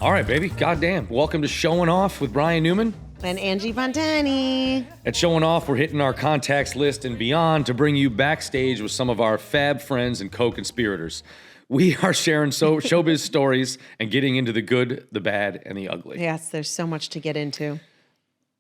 All right, baby. Goddamn. Welcome to Showing Off with Brian Newman. And Angie Pontani. At Showing Off, we're hitting our contacts list and beyond to bring you backstage with some of our fab friends and co-conspirators. We are sharing showbiz stories and getting into the good, the bad, and the ugly. Yes, there's so much to get into.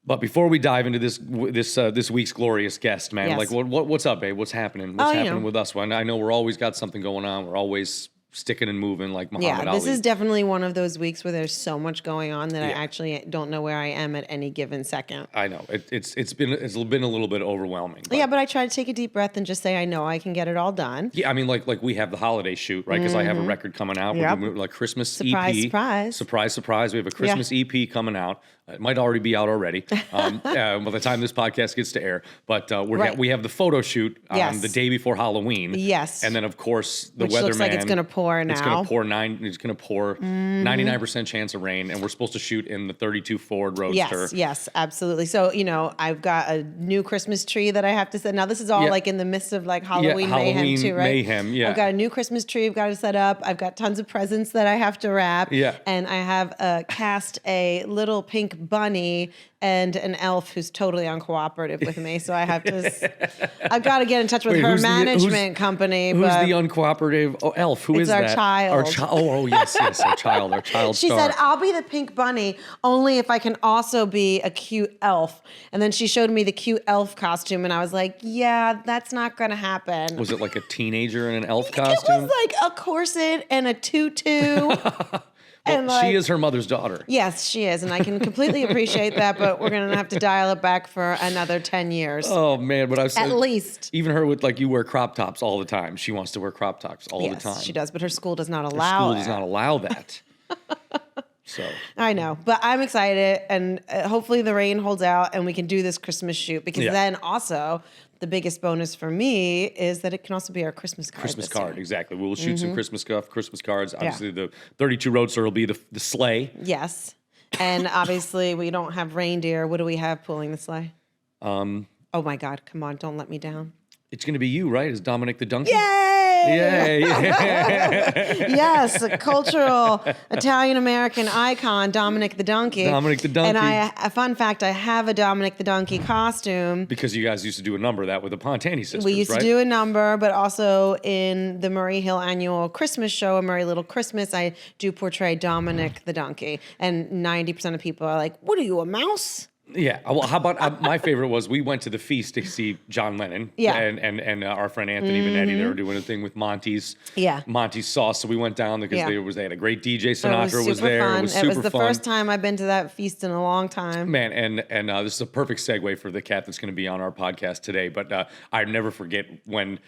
But before we dive into this week's glorious guest, man, Yes. like what's up, babe? What's happening? What's happening with us? Well, I know we're always got something going on. We're always sticking and moving like Muhammad Ali. This is definitely one of those weeks where there's so much going on that I actually don't know where I am at any given second. I know it's been a little bit overwhelming. But I try to take a deep breath and just say I know I can get it all done. Yeah, I mean, like we have the holiday shoot, right? Because I have a record coming out. Yep. We're doing like Christmas Surprise, EP. surprise. Surprise, surprise. We have a Christmas EP coming out. It might already be out already by the time this podcast gets to air. But we have the photo shoot the day before Halloween. Yes. And then, of course, the Which weatherman. looks like it's going to pour now. It's going to pour 99% chance of rain. And we're supposed to shoot in the 32 Ford Roadster. Yes, absolutely. So, I've got a new Christmas tree that I have to set. Now, this is all like in the midst of like Halloween mayhem too, right? Mayhem, yeah. I've got a new Christmas tree I've got to set up. I've got tons of presents that I have to wrap. Yeah. And I have cast a little pink bunny and an elf who's totally uncooperative with me. So I have to, I've got to get in touch with her management company. Who's the uncooperative elf? Who is that? It's our child. Yes, our child She star. said, I'll be the pink bunny only if I can also be a cute elf. And then she showed me the cute elf costume and I was like, yeah, that's not going to happen. Was it like a teenager in an elf costume? It was like a corset and a tutu. Well, she is her mother's daughter. Yes, she is. And I can completely appreciate that, but we're going to have to dial it back for another 10 years. Oh, man. But I've said, at least. Even her with you wear crop tops all the time. She wants to wear crop tops all the time. Yes, she does. But her school does not allow it. Her school does not allow that. So I know, but I'm excited, and hopefully the rain holds out and we can do this Christmas shoot because then also the biggest bonus for me is that it can also be our Christmas card. Christmas card, exactly. We will shoot some Christmas cards. Obviously, the 32 Roadster will be the sleigh. Yes, and obviously we don't have reindeer. What do we have pulling the sleigh? Oh my God! Come on, don't let me down. It's going to be you, right? Is Dominic the donkey? Yay! Yay! Yes, a cultural Italian-American icon, Dominic the Donkey. Dominic the Donkey. And a fun fact, I have a Dominic the Donkey costume. Because you guys used to do a number of that with the Pontani sisters, We used to do a number, but also in the Murray Hill annual Christmas show, A Merry Little Christmas, I do portray Dominic the Donkey. And 90% of people are like, what are you, a mouse? Yeah. Well, how about my favorite was we went to the feast to see John Lennon. Yeah. And our friend Anthony Vanetti, they were doing a thing with Monty's. Yeah. Monty's sauce. So we went down because they had a great DJ. Sinatra was super there. fun. It was super It was the fun. first time I've been to that feast in a long time. Man, and this is a perfect segue for the cat that's going to be on our podcast today. But I never forget when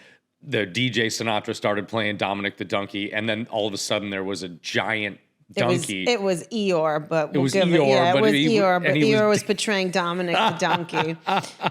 the DJ Sinatra started playing Dominic the Donkey, and then all of a sudden there was a giant donkey. It was Eeyore, but it was Eeyore, was portraying Dominic the Donkey,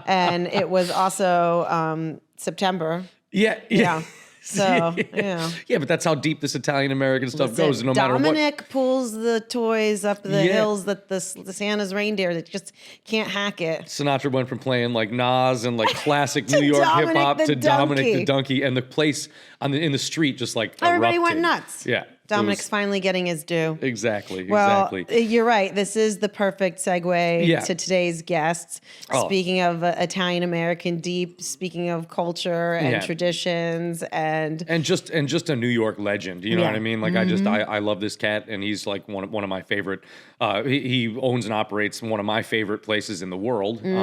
and it was also September. Yeah. So yeah. Yeah, but that's how deep this Italian American stuff goes. No matter what. Dominic pulls the toys up the hills that the Santa's reindeer that just can't hack it. Sinatra went from playing like Nas and like classic New York hip hop to Dominic the Donkey, and the place in the street just like everybody erupted. Went nuts. Yeah. Dominic's finally getting his due. Exactly. Well, you're right. This is the perfect segue to today's guests. Speaking of Italian American deep, speaking of culture and traditions and just a New York legend. You know what I mean? Like I love this cat, and he's like one of my favorite. He owns and operates one of my favorite places in the world. You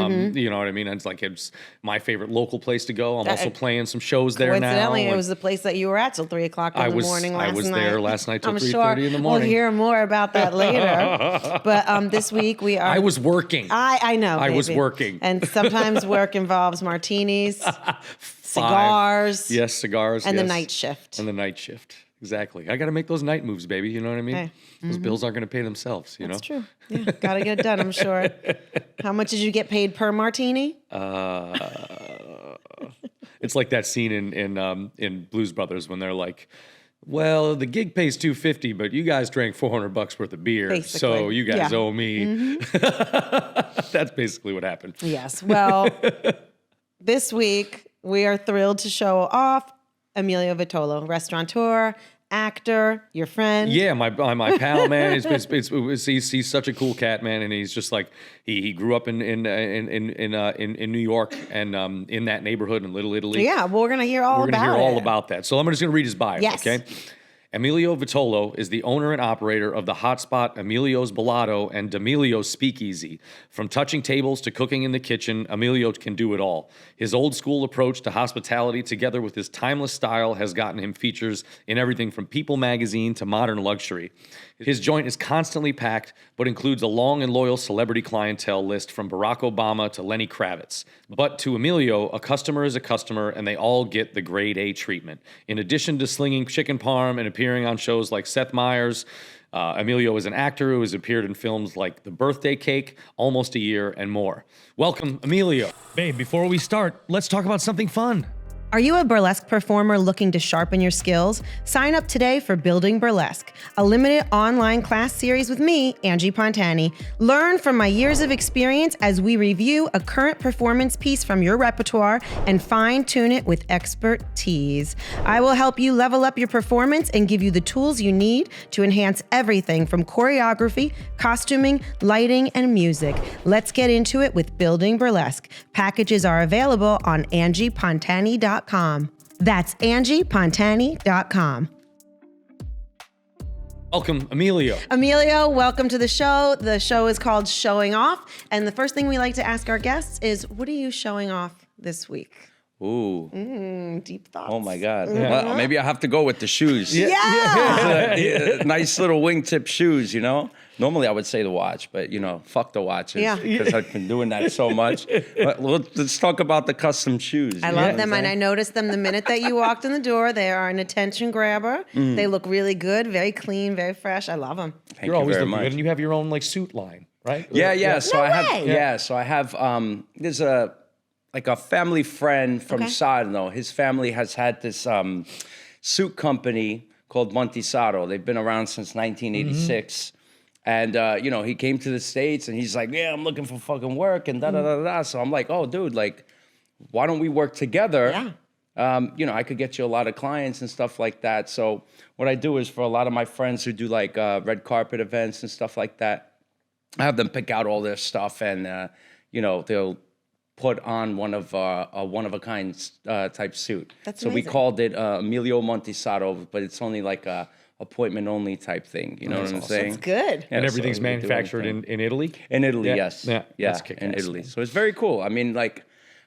know what I mean? And it's my favorite local place to go. I'm also playing some shows there now. Coincidentally, it was the place that you were at till 3:00 in the morning last night. I was there last night till 3:30 in the morning. We'll hear more about that later. But this week we are. I was working. I know. I was working. And sometimes work involves martinis, cigars. Yes, cigars. And the night shift. Exactly. I got to make those night moves, baby. You know what I mean? Hey. Those bills aren't going to pay themselves, you That's know? true. Yeah, got to get it done, I'm sure. How much did you get paid per martini? It's like that scene in Blues Brothers when they're like, well, the gig pays $250, but you guys drank $400 worth of beer, basically. So you guys owe me. That's basically what happened. Yes. Well, this week we are thrilled to show off Emilio Vitolo, restaurateur actor, your friend. Yeah, my pal, man. He's such a cool cat, man, and he's just like he grew up in New York and in that neighborhood in Little Italy. Yeah, well, we're gonna hear all about that. So I'm just gonna read his bio. Yes. Okay. Emilio Vitolo is the owner and operator of the hotspot Emilio's Ballato and D'Emilio's Speakeasy. From touching tables to cooking in the kitchen, Emilio can do it all. His old school approach to hospitality, together with his timeless style, has gotten him features in everything from People magazine to modern luxury. His joint is constantly packed, but includes a long and loyal celebrity clientele list from Barack Obama to Lenny Kravitz. But to Emilio, a customer is a customer, and they all get the grade A treatment. In addition to slinging chicken parm and appearing on shows like Seth Meyers, Emilio is an actor who has appeared in films like The Birthday Cake, Almost a Year, and more. Welcome, Emilio. Babe, before we start, let's talk about something fun. Are you a burlesque performer looking to sharpen your skills? Sign up today for Building Burlesque, a limited online class series with me, Angie Pontani. Learn from my years of experience as we review a current performance piece from your repertoire and fine-tune it with expertise. I will help you level up your performance and give you the tools you need to enhance everything from choreography, costuming, lighting, and music. Let's get into it with Building Burlesque. Packages are available on angiepontani.com. That's angiepontani.com. Welcome, Emilio. Emilio, welcome to the show. The show is called Showing Off. And the first thing we like to ask our guests is, what are you showing off this week? Ooh. Deep thoughts. Oh my God. Well, maybe I have to go with the shoes. Yeah. Nice little wingtip shoes, you know? Normally I would say the watch, but fuck the watches. Yeah. Because I've been doing that so much. But let's talk about the custom shoes. I love them, and I noticed them the minute that you walked in the door. They are an attention grabber. They look really good, very clean, very fresh. I love them. Thank you very much. Good, and you have your own like suit line, right? Yeah. So No I have way. So I have there's a family friend from Sarno. His family has had this suit company called Montisato. They've been around since 1986. And, he came to the States and he's like, yeah, I'm looking for fucking work and da-da-da-da. So I'm like, oh, dude, like, why don't we work together? Yeah. I could get you a lot of clients and stuff like that. So what I do is for a lot of my friends who do like red carpet events and stuff like that, I have them pick out all their stuff and, they'll put on one of a kind type suit. That's so amazing. we called it Emilio Montisato, but it's only like a appointment only type thing. You know what I'm saying? That's good. Yeah, And so everything's we do manufactured everything. in Italy? In Italy, Yeah. yes. Yeah, Yeah, that's kick-ass, in Italy. man. So it's very cool. I mean, like,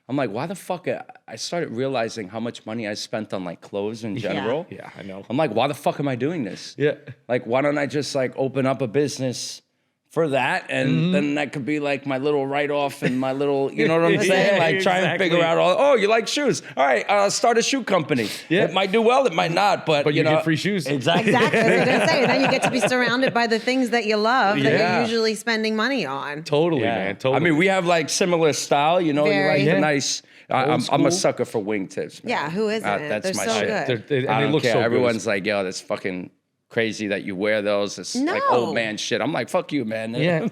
I'm like, why the fuck? I started realizing how much money I spent on like clothes in general. Yeah, I know. I'm like, why the fuck am I doing this? Yeah. Like, why don't I just like open up a business for that, and then that could be like my little write-off and my little, you know what I'm saying? Yeah, Like try and exactly. figure out oh, you like shoes? All right, start a shoe company. Yeah. It might do well, it might not, but you know, get free shoes. Exactly. Exactly. I was going to say, then you get to be surrounded by the things that you love that Yeah. you're usually spending money on. Totally, Yeah. man. Totally. I mean, we have like similar style, you know. Very. You like Yeah. the nice. I'm school. a sucker for wingtips. Man. Yeah, who isn't? That's They're my so shit. good. and I they don't look care. so good. Everyone's like, yo, that's fucking crazy that you wear those. It's like No. old man shit. I'm like, fuck you, man. Yeah.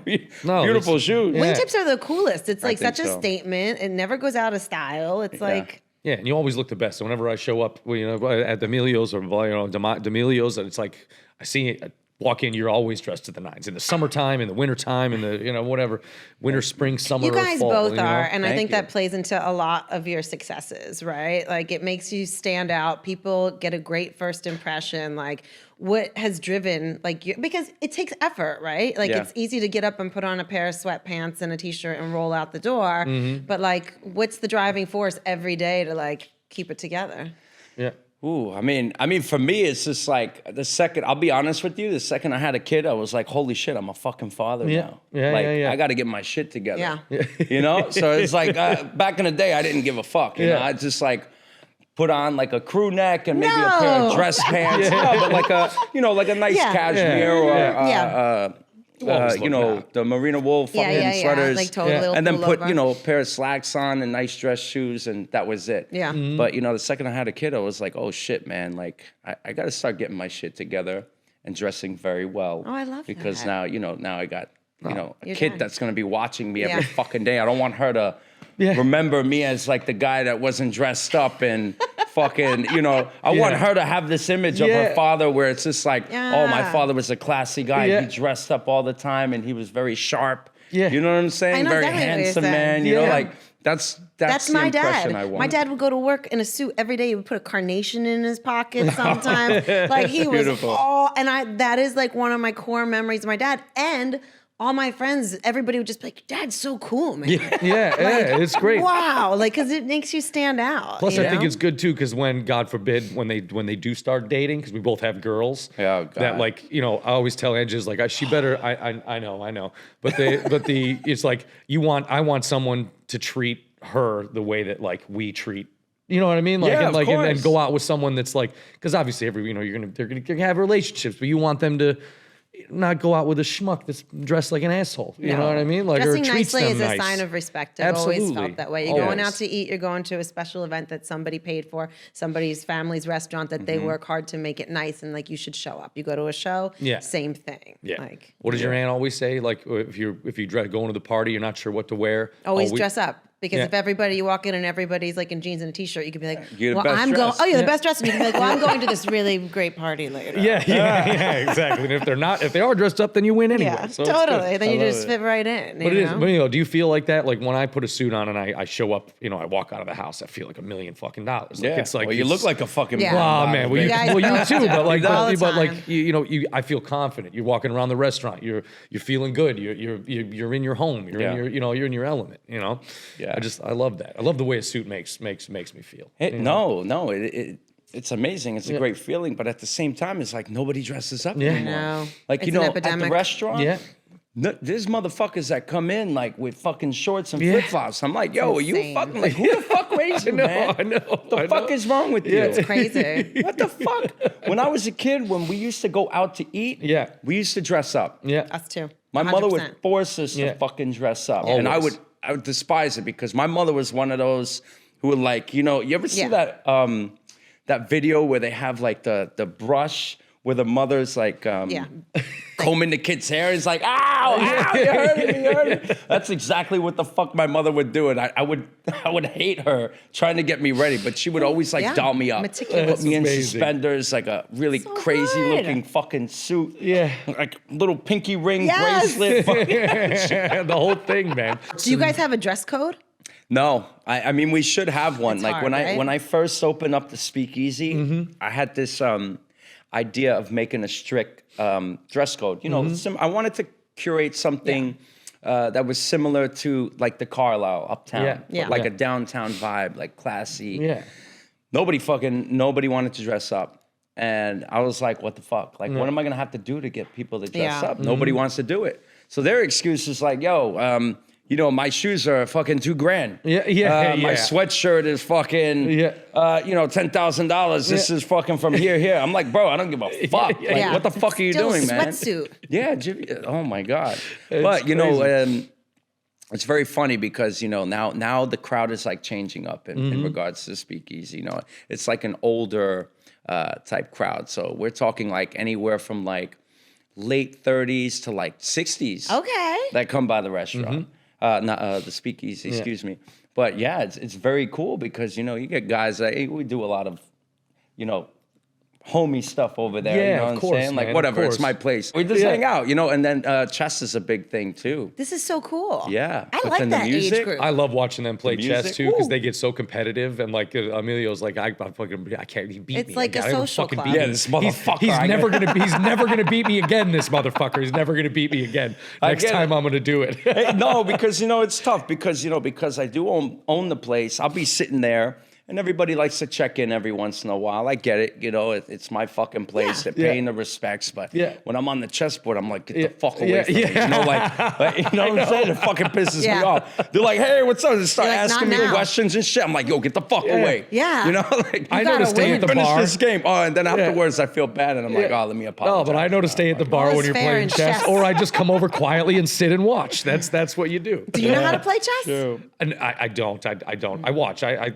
No, Beautiful it's- shoes. Yeah. Wingtips are the coolest. It's like think such a so. statement. It never goes out of style. It's like, Yeah, and you always look the best. So whenever I show up, at D'Emilio's or D'Emilio's, and it's like I see it. Walk in, you're always dressed to the nines. In the summertime, in the wintertime, in the whatever, winter, spring, summer, you guys fall, both are. And I Thank think you. that plays into a lot of your successes, right? Like it makes you stand out. People get a great first impression. Like what has driven like you, because it takes effort, right? Like Yeah. it's easy to get up and put on a pair of sweatpants and a t-shirt and roll out the door. But like what's the driving force every day to like keep it together? Yeah. Ooh, I mean, for me, it's just like the second. I'll be honest with you. The second I had a kid, I was like, "Holy shit, I'm a fucking father Yeah. now." Yeah, like, yeah. I got to get my shit together. Yeah. You know. So it's like back in the day, I didn't give a fuck. You know, I just like put on like a crew neck and maybe a pair No. of dress pants. No, but like a nice Yeah. cashmere or Yeah. always look that. the merino wool fucking sweaters. Like totally little and then put, pullover. a pair of slacks on and nice dress shoes, and that was it. Yeah. But, the second I had a kid, I was like, oh, shit, man. Like, I got to start getting my shit together and dressing very well. Oh, I love because that. now I got, a You're kid done. that's going to be watching me every Yeah. fucking day. I don't want her to remember me as, like, the guy that wasn't dressed up and fucking, you know, I want her to have this image of her father where it's just like, oh, my father was a classy guy. He dressed up all the time and he was very sharp. Yeah. You know what I'm saying? Very handsome man. You know, like that's my the impression dad. I want. My dad would go to work in a suit every day. He would put a carnation in his pocket sometimes. Like he was that is like one of my core memories of my dad. And all my friends, everybody would just be like, Dad's so cool, man. It's great. Wow, like, because it makes you stand out. Plus, I think it's good, too, because when, God forbid, when they do start dating, because we both have girls, that, like, you know, I always tell Angie, like, she better, I know. But it's like, I want someone to treat her the way that, like, we treat. You know what I mean? Like, and then go out with someone that's like, because obviously they're gonna have relationships, but you want them to not go out with a schmuck that's dressed like an asshole. You know what I mean? Like, dressing or treats nicely them is a sign of respect. I've always felt that way. You're going out to eat, you're going to a special event that somebody paid for, somebody's family's restaurant that they work hard to make it nice, and like you should show up. You go to a show, same thing. Yeah. Like, what does your aunt always say? Like, if you going to the party, you're not sure what to wear. Always dress up. Because if you walk in and everybody's like in jeans and a t-shirt, you could be like, you're the best dressed. you're the best dressed. And you can be like, well, I'm going to this really great party later. Yeah, exactly. And if they are dressed up, then you win anyway. Yeah, so totally. Then you just fit right in. But but do you feel like that? Like when I put a suit on and I show up, you know, I walk out of the house, I feel like $1 million fucking. Like, it's like, well, you look like a fucking. Oh man, well, you too. But like, time. I feel confident. You're walking around the restaurant. You're feeling good. You're in your home. You're in your element. You know. Yeah. I love that. I love the way a suit makes me feel. It's amazing. It's a great feeling, but at the same time, it's like nobody dresses up anymore. No. Like, it's at the restaurant, there's motherfuckers that come in like with fucking shorts and flip flops. I'm like, yo, are you fucking like who the fuck raised you, man? I know. What the fuck is wrong with you? It's crazy. What the fuck? When I was a kid, when we used to go out to eat, we used to dress up. Yeah, us too. My mother would force us to fucking dress up, and I would despise it because my mother was one of those who would like, you ever see that that video where they have like the brush where the mother's like combing the kid's hair. It's like, ow, you hurt me. That's exactly what the fuck my mother would do. And I would hate her trying to get me ready, but she would always like doll me up. Meticulous. Put me in suspenders, like a really crazy looking fucking suit. Yeah. Like little pinky ring bracelet. The whole thing, man. Do you guys have a dress code? No, I mean, we should have one. It's like hard, when I first opened up the Speakeasy, I had this idea of making a strict dress code. I wanted to curate something that was similar to like the Carlisle Uptown, like a downtown vibe, like classy. Yeah. Nobody wanted to dress up. And I was like, what the fuck? Like, what am I going to have to do to get people to dress up? Nobody wants to do it. So their excuse is like, yo, my shoes are fucking $2,000. My sweatshirt is fucking, $10,000. This is fucking from here. I'm like, bro, I don't give a fuck. What the fuck are you doing, man? Sweatsuit. Yeah. Oh my God. But, it's very funny because, now the crowd is like changing up in regards to Speakeasy. It's like an older type crowd. So we're talking like anywhere from like late 30s to like 60s. Okay. That come by the restaurant. Not the Speakeasy, excuse me. But yeah, it's very cool because, you get guys that, we do a lot of, homie stuff over there. Yeah, you know of what course, I'm saying? Like, man, whatever, it's my place. We just hang out, and then chess is a big thing too. This is so cool. Yeah. I like that age group. I love watching them play chess music. too because they get so competitive. And like Emilio's like, I can't. He beat me. It's like a social club. Yeah, this motherfucker. He's never gonna beat me again. This motherfucker. He's never gonna beat me again. Next time I'm gonna do it. No, because it's tough because I do own the place. I'll be sitting there. And everybody likes to check in every once in a while. I get it. It's my fucking place. They're paying the respects. But when I'm on the chessboard, I'm like, get the fuck away from me. You know what I'm saying? It fucking pisses me off. They're like, hey, what's up? They start asking me questions and shit. I'm like, yo, get the fuck away. Yeah. I know to stay at the bar. Finish this game. Oh, and then afterwards, I feel bad. And I'm like, oh, let me apologize. No, but I know to stay at the bar when you're playing chess. Or I just come over quietly and sit and watch. That's what you do. Do you know how to play chess? And I don't. I don't. I watch. I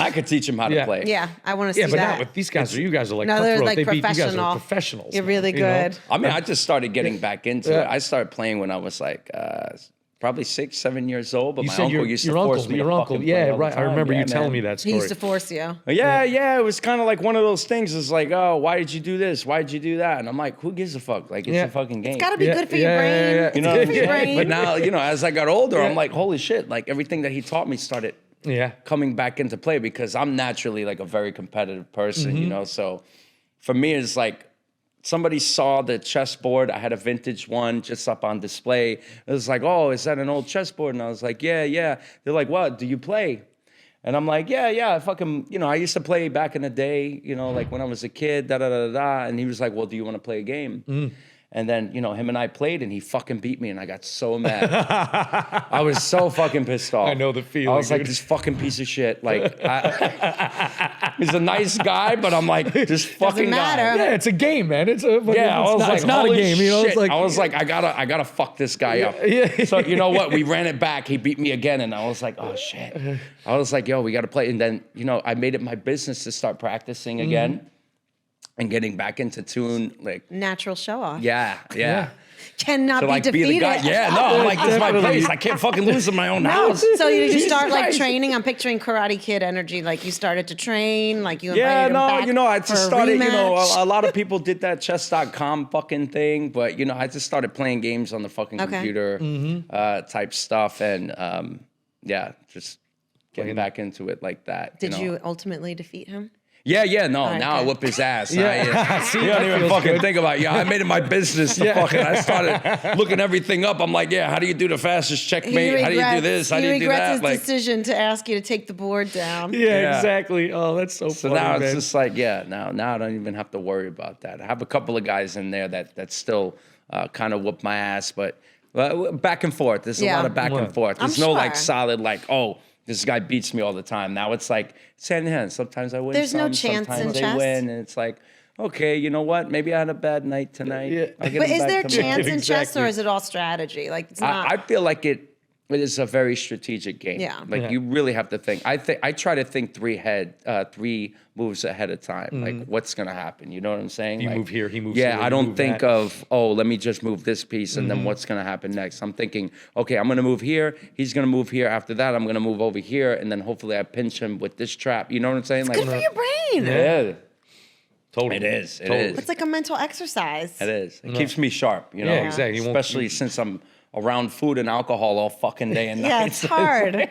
could teach them how to play. Yeah, I want to see but that. not with these guys. You guys are like they're cutthroat. like You guys are professional. professionals. You're really good. I mean, I just started getting back into it. I started playing when I was like probably 6, 7 years old. But You my said uncle used to force me to fucking play all the right. I time. remember Yeah, you telling man. me that He story. used to force you. Yeah, it was kind of like one of those things. It's like, oh, why did you do this? Why did you do that? And I'm like, who gives a fuck? Like, it's a fucking game. It's got to be good for your Yeah, brain. yeah, yeah. It's You know good what for I'm your saying? brain. But now, as I got older, I'm like, holy shit. Like, everything that he taught me started coming back into play because I'm naturally like a very competitive person, So for me, it's like, somebody saw the chessboard. I had a vintage one just up on display. It was like, oh, is that an old chessboard? And I was like, yeah. They're like, what? Do you play? And I'm like, yeah. I fucking, I used to play back in the day, like when I was a kid, da-da-da-da. And he was like, well, do you want to play a game? And then, him and I played and he fucking beat me and I got so mad. I was so fucking pissed off. I know the feeling, I was like, dude. this fucking piece of shit. Like, he's a nice guy, but I'm like, this fucking matter. guy. Yeah, it's a game, man. It's a It's not a holy game. Shit. It's like I was like, I gotta fuck this guy up. Yeah. So you know what? We ran it back. He beat me again, and I was like, oh shit. I was like, yo, we gotta play. And then I made it my business to start practicing again and getting back into tune. Like Natural show off. yeah. Cannot To be like defeated. be the guy. Yeah, no, I'm like, this is my Definitely. place. I can't fucking lose in my own house. So you Jesus start like Christ. training. I'm picturing Karate Kid energy. Like you started to train. Like you Yeah, invited him back I for just a started, rematch. a lot of people did that chess.com fucking thing, but, I just started playing games on the fucking computer type stuff and, just getting back into it like that. Did you ultimately defeat him? Yeah, no, right, now I good. whip his ass. Yeah. See, You don't that even feels fucking good. think about it. Yeah, I made it my business to fucking, I started looking everything up. I'm like, how do you do the fastest checkmate? How do you do this? How do you do that? He regrets his decision to ask you to take the board down. Yeah, exactly. Oh, that's so So funny, now man. it's just like, now I don't even have to worry about that. I have a couple of guys in there that still kind of whoop my ass, but back and forth. There's a lot of back and forth. There's no like sure. solid like, oh, this guy beats me all the time. Now it's like it's hand in hand. Sometimes I win. There's no chance sometimes in they chess? win, and it's like, okay, you know what? Maybe I had a bad night tonight. Yeah. I'll get But him is back there tomorrow. chance in chess Exactly. or is it all strategy? Like it's not. I feel like it is a very strategic game. Yeah. Like you really have to think. I try to think three moves ahead of time. Like what's gonna happen? You know what I'm saying? You Like, move here, he moves Yeah, here, I you don't move think that. of let me just move this piece and then what's gonna happen next. I'm thinking, okay, I'm gonna move here. He's gonna move here. After that, I'm gonna move over here, and then hopefully I pinch him with this trap. You know what I'm saying? Good for your brain. Yeah, Totally. it is. It Totally. is. It's like a mental exercise. It is. It keeps me sharp. You know. Yeah, exactly. You won't- Especially since I'm around food and alcohol all fucking day and night. Yeah, it's hard.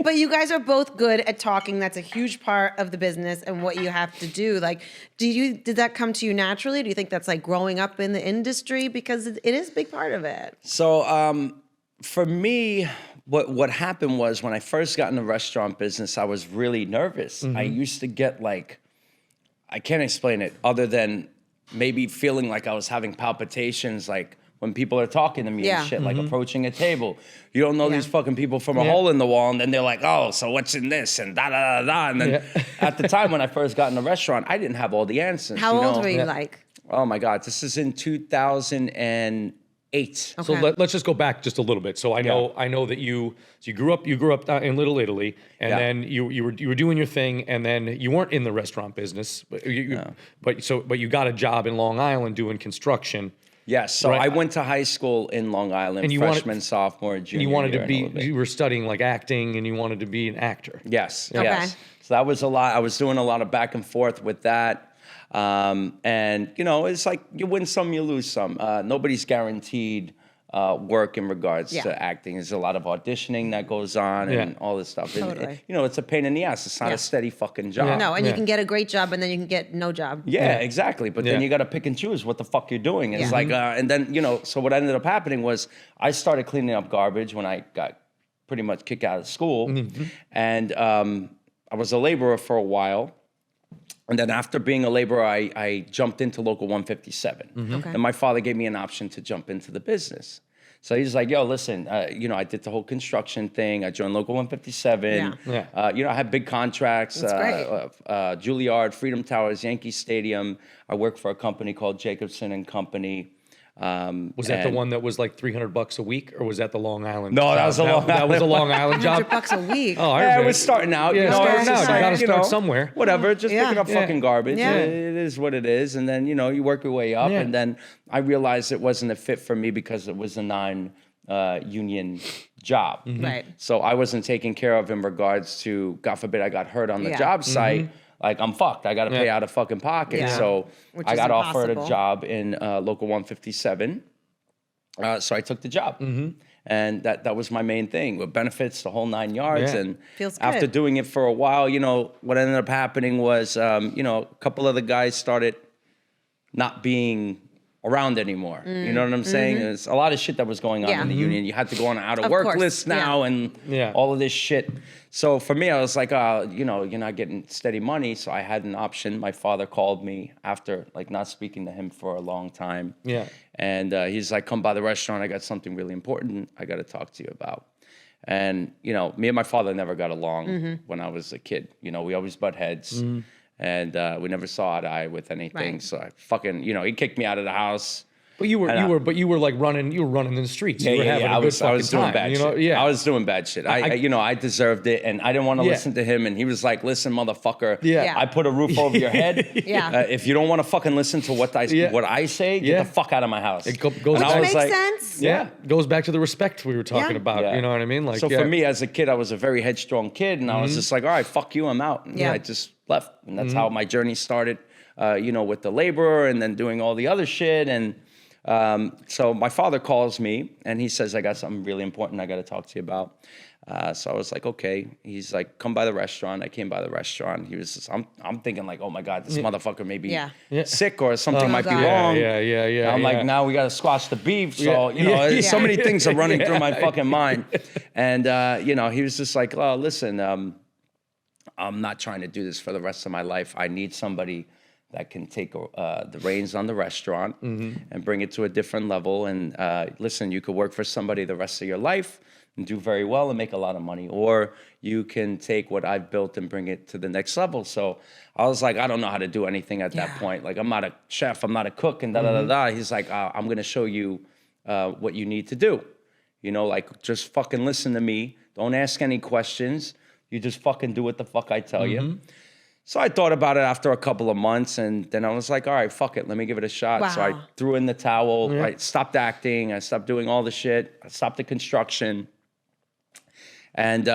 But you guys are both good at talking. That's a huge part of the business and what you have to do. Like, did that come to you naturally? Do you think that's like growing up in the industry? Because it is a big part of it. So for me, what happened was when I first got in the restaurant business, I was really nervous. I used to get like, I can't explain it other than maybe feeling like I was having palpitations, like when people are talking to me Yeah. and shit, like approaching a table. You don't know Yeah. these fucking people from a hole in the wall, and then they're like, oh, so what's in this? And da-da-da-da. And then at the time when I first got in the restaurant, I didn't have all the answers. How you old know? were you like? Oh my God, this is in 2008. So Okay. let's just go back just a little bit. So I know that you grew up in Little Italy, and Yeah. then you were doing your thing, and then you weren't in the restaurant business, but you got a job in Long Island doing construction. Yes, so Right. I went to high school in Long Island, And you freshman, sophomore, junior And you wanted year to and a little be, bit. you were studying like acting, and you wanted to be an actor. Yes, Okay. yes. So that was a lot. I was doing a lot of back and forth with that. And, it's like you win some, you lose some. Nobody's guaranteed work in regards Yeah. to acting. There's a lot of auditioning that goes on and Yeah. all this stuff. And, Totally. it's a pain in the ass. It's not Yeah. a steady fucking job. No, and you Yeah. can get a great job and then you can get no job. Yeah, exactly. But then Yeah. you got to pick and choose what the fuck you're doing. It's Yeah. like, and then, so what ended up happening was I started cleaning up garbage when I got pretty much kicked out of school. And I was a laborer for a while. And then after being a laborer, I jumped into Local 157. Okay. And my father gave me an option to jump into the business. So he's like, yo, listen, I did the whole construction thing. I joined Local 157. Yeah. I had big contracts. That's great. Juilliard, Freedom Towers, Yankee Stadium. I worked for a company called Jacobson and Company. Was that the one that was like $300 a week, or was that the Long Island? No, that was the Long That was a Island Long Island job. $100 a week. Oh, I Yeah, I remember. was starting out. Yeah, it's starting just out. You like, gotta start somewhere. Whatever, just Yeah. picking up fucking garbage. Yeah. It is what it is. And then, you work your way up. Yeah. And then I realized it wasn't a fit for me because it was a 9 union job. Right. So I wasn't taken care of in regards to, God forbid, I got hurt on the job site. Like, I'm fucked. I got to pay out of fucking pocket. Yeah. So Which I is got offered a impossible. job in Local 157. So I took the job. And that was my main thing, with benefits, the whole 9 yards. Yeah. And Feels after good. doing it for a while, you know, what ended up happening was, you know, a couple of the guys started not being around anymore. You know what I'm saying? There's a lot of shit that was going on Yeah. in the union. You had to go on an out of Of work course. list now and Yeah. all of this shit. So for me, I was like, you know, you're not getting steady money. So I had an option. My father called me after like not speaking to him for a long time. Yeah. And he's like, come by the restaurant. I got something really important I got to talk to you about. And, you know, me and my father never got along when I was a kid. You know, we always butt heads. And we never saw eye to eye with anything. Right. So I fucking, you know, he kicked me out of the house. But you were like running in the streets. You were having a good I was fucking doing time, bad you know? shit. Yeah. I was doing bad shit. You know, I deserved it, and I didn't want to Yeah. listen to him. And he was like, "Listen, motherfucker, Yeah. I put a roof over your head. Yeah. If you don't want to fucking listen to what I say, get Yeah. the fuck out of my house." It goes And I back- was Makes sense. Yeah. Goes back to the respect we were talking Yeah. about. Yeah. You know what I mean? Like, So yeah. for me, as a kid, I was a very headstrong kid, and I was just like, "All right, fuck you, I'm out." And Yeah. I just left, and that's how my journey started. You know, with the laborer, and then doing all the other shit. And so my father calls me, and he says, "I got something really important I got to talk to you about." So I was like, "Okay." He's like, "Come by the restaurant." I came by the restaurant. He was just, I'm thinking like, "Oh my God, this motherfucker may be Yeah. sick or something might be God. wrong." Yeah. And I'm like, now we got to squash the beef. So, Yeah. you know, Yeah. so many things are running through my fucking mind. And, you know, he was just like, "Oh, listen, I'm not trying to do this for the rest of my life. I need somebody that can take the reins on the restaurant and bring it to a different level. And listen, you could work for somebody the rest of your life and do very well and make a lot of money, or you can take what I've built and bring it to the next level." So I was like, I don't know how to do anything at that point. Like, I'm not a chef, I'm not a cook, and da-da-da-da. He's like, I'm going to show you what you need to do. You know, like, just fucking listen to me. Don't ask any questions. You just fucking do what the fuck I tell you. So I thought about it after a couple of months, and then I was like, all right, fuck it, let me give it a shot. So I Wow. threw in the towel. I stopped acting. I stopped doing all the shit. I stopped the construction. And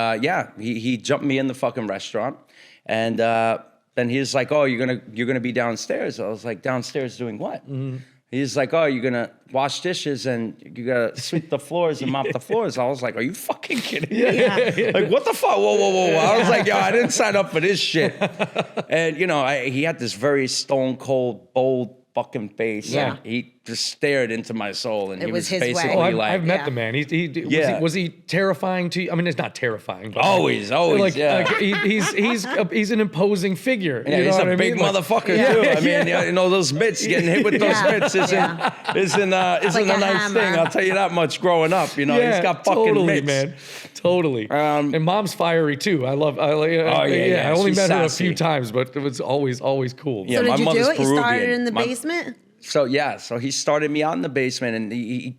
he jumped me in the fucking restaurant. And then he's like, "Oh, you're gonna be downstairs." I was like, "Downstairs doing what?" He's like, "Oh, you're gonna wash dishes and you gotta sweep the floors and mop the floors." I was like, "Are you fucking kidding me?" Like, what the fuck? Whoa. I was like, "Yo, I didn't sign up for this shit." And, you know, he had this very stone cold, bold fucking face. Yeah. And he just stared into my soul, and It he was was his way. basically Oh, I've, like, I've met Yeah. the man. Yeah. Was he terrifying to you? I mean, it's not terrifying, but Always, like, yeah. like he's an imposing figure. Yeah, you know he's what a I big mean? Like, motherfucker Yeah. too. I mean, you know, those mitts, getting hit with those Yeah. mitts isn't like a a nice hammer. thing. I'll tell you that much. Growing up, you know, yeah, he's got fucking totally, mitts. man. Totally. And mom's fiery too. I yeah. I only She's met her a sassy. few times, but it was always cool. Yeah, So my did you do mother's it? You started Peruvian. in the My- basement? So he started me out in the basement, and he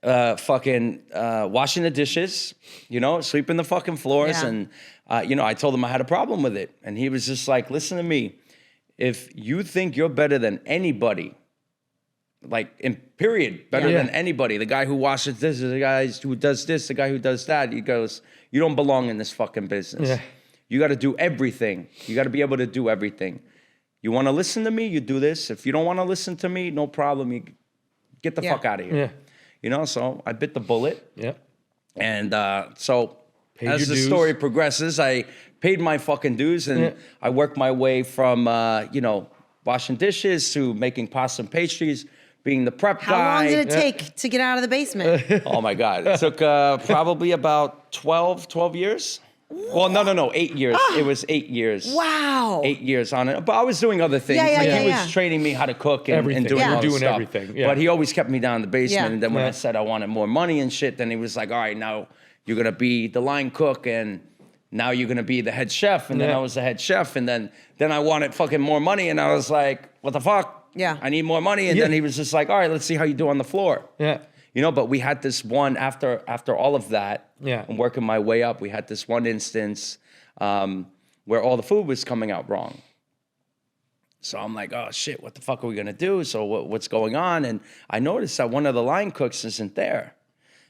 fucking washing the dishes, you know, sweeping the fucking floors, Yeah. and you know, I told him I had a problem with it, and he was just like, "Listen to me, if you think you're better than anybody, like in period, better Yeah. than anybody, the guy who washes dishes, the guy who does this, the guy who does that," he goes, "You don't belong in this fucking business. Yeah. You got to do everything. You got to be able to do everything. You want to listen to me, you do this. If you don't want to listen to me, no problem. You get the Yeah. fuck out of here." Yeah. You know, so I bit the bullet. Yeah. And so Paid as your the dues. story progresses, I paid my fucking dues, and I worked my way from, you know, washing dishes to making pasta and pastries, being the prep How guy. long did it take to get out of the basement? Oh my God. It took probably about 12 years. Well, no, 8 years. It was 8 years. Wow. 8 years on it. But I was doing other things. Yeah, like yeah, he yeah. was training me how to cook and Everything. doing Yeah. all this Doing stuff. everything, yeah. But he always kept me down in the basement. Yeah. And then when Yeah. I said I wanted more money and shit, then he was like, "All right, now you're going to be the line cook, and now you're going to be the head chef." And then Yeah. I was the head chef. And then I wanted fucking more money. And I was like, "What the fuck? Yeah. I need more money." And Yeah. then he was just like, "All right, let's see how you do on the floor." Yeah. You know, but we had this one after all of that, Yeah. and working my way up, we had this one instance where all the food was coming out wrong. So I'm like, "Oh shit, what the fuck are we gonna do?" So what's going on? And I noticed that one of the line cooks isn't there.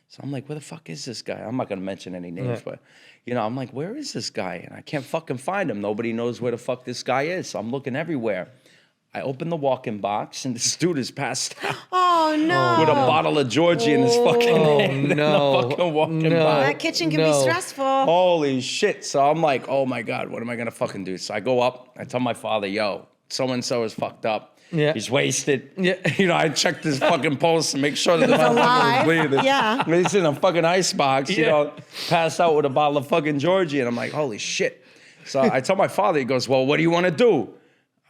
So I'm like, where the fuck is this guy? I'm not gonna mention any names, but you know, I'm like, where is this guy? And I can't fucking find him. Nobody knows where the fuck this guy is. So I'm looking everywhere. I open the walk-in box, and this dude is passed out. Oh, no. With a bottle of Georgie in his fucking hand. no. In the fucking walk-in box. That kitchen can be stressful. Holy shit. So I'm like, oh my God, what am I gonna fucking do? So I go up, I tell my father, yo, so-and-so is fucked up. Yeah. He's wasted. Yeah. You know, I checked his fucking pulse to make sure that the alive. motherfucker was bleeding. Yeah. He's in a fucking icebox, you know, passed out with a bottle of fucking Georgie. And I'm like, holy shit. So I tell my father, he goes, well, what do you want to do?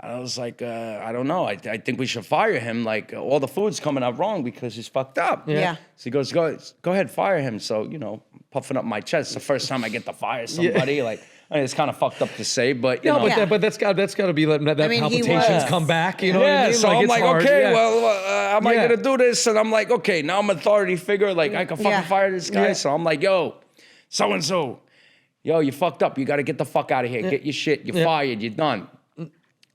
I was like, I don't know. I think we should fire him. Like, all the food's coming out wrong because he's fucked up. Yeah. So he goes, go ahead, fire him. So, you know, puffing up my chest. The first time I get to fire somebody, like, I mean, it's kind of fucked up to say, but, you know. But that's got to be letting that mean, he palpitations was. come back. You know what I mean? So I'm it's like, hard. okay, well, how am I going to do this? And I'm like, okay, now I'm an authority figure. Like, I can fucking fire this guy. Yeah. So I'm like, yo, so-and-so. Yo, you fucked up. You got to get the fuck out of here. Get your shit. You're fired. You're done.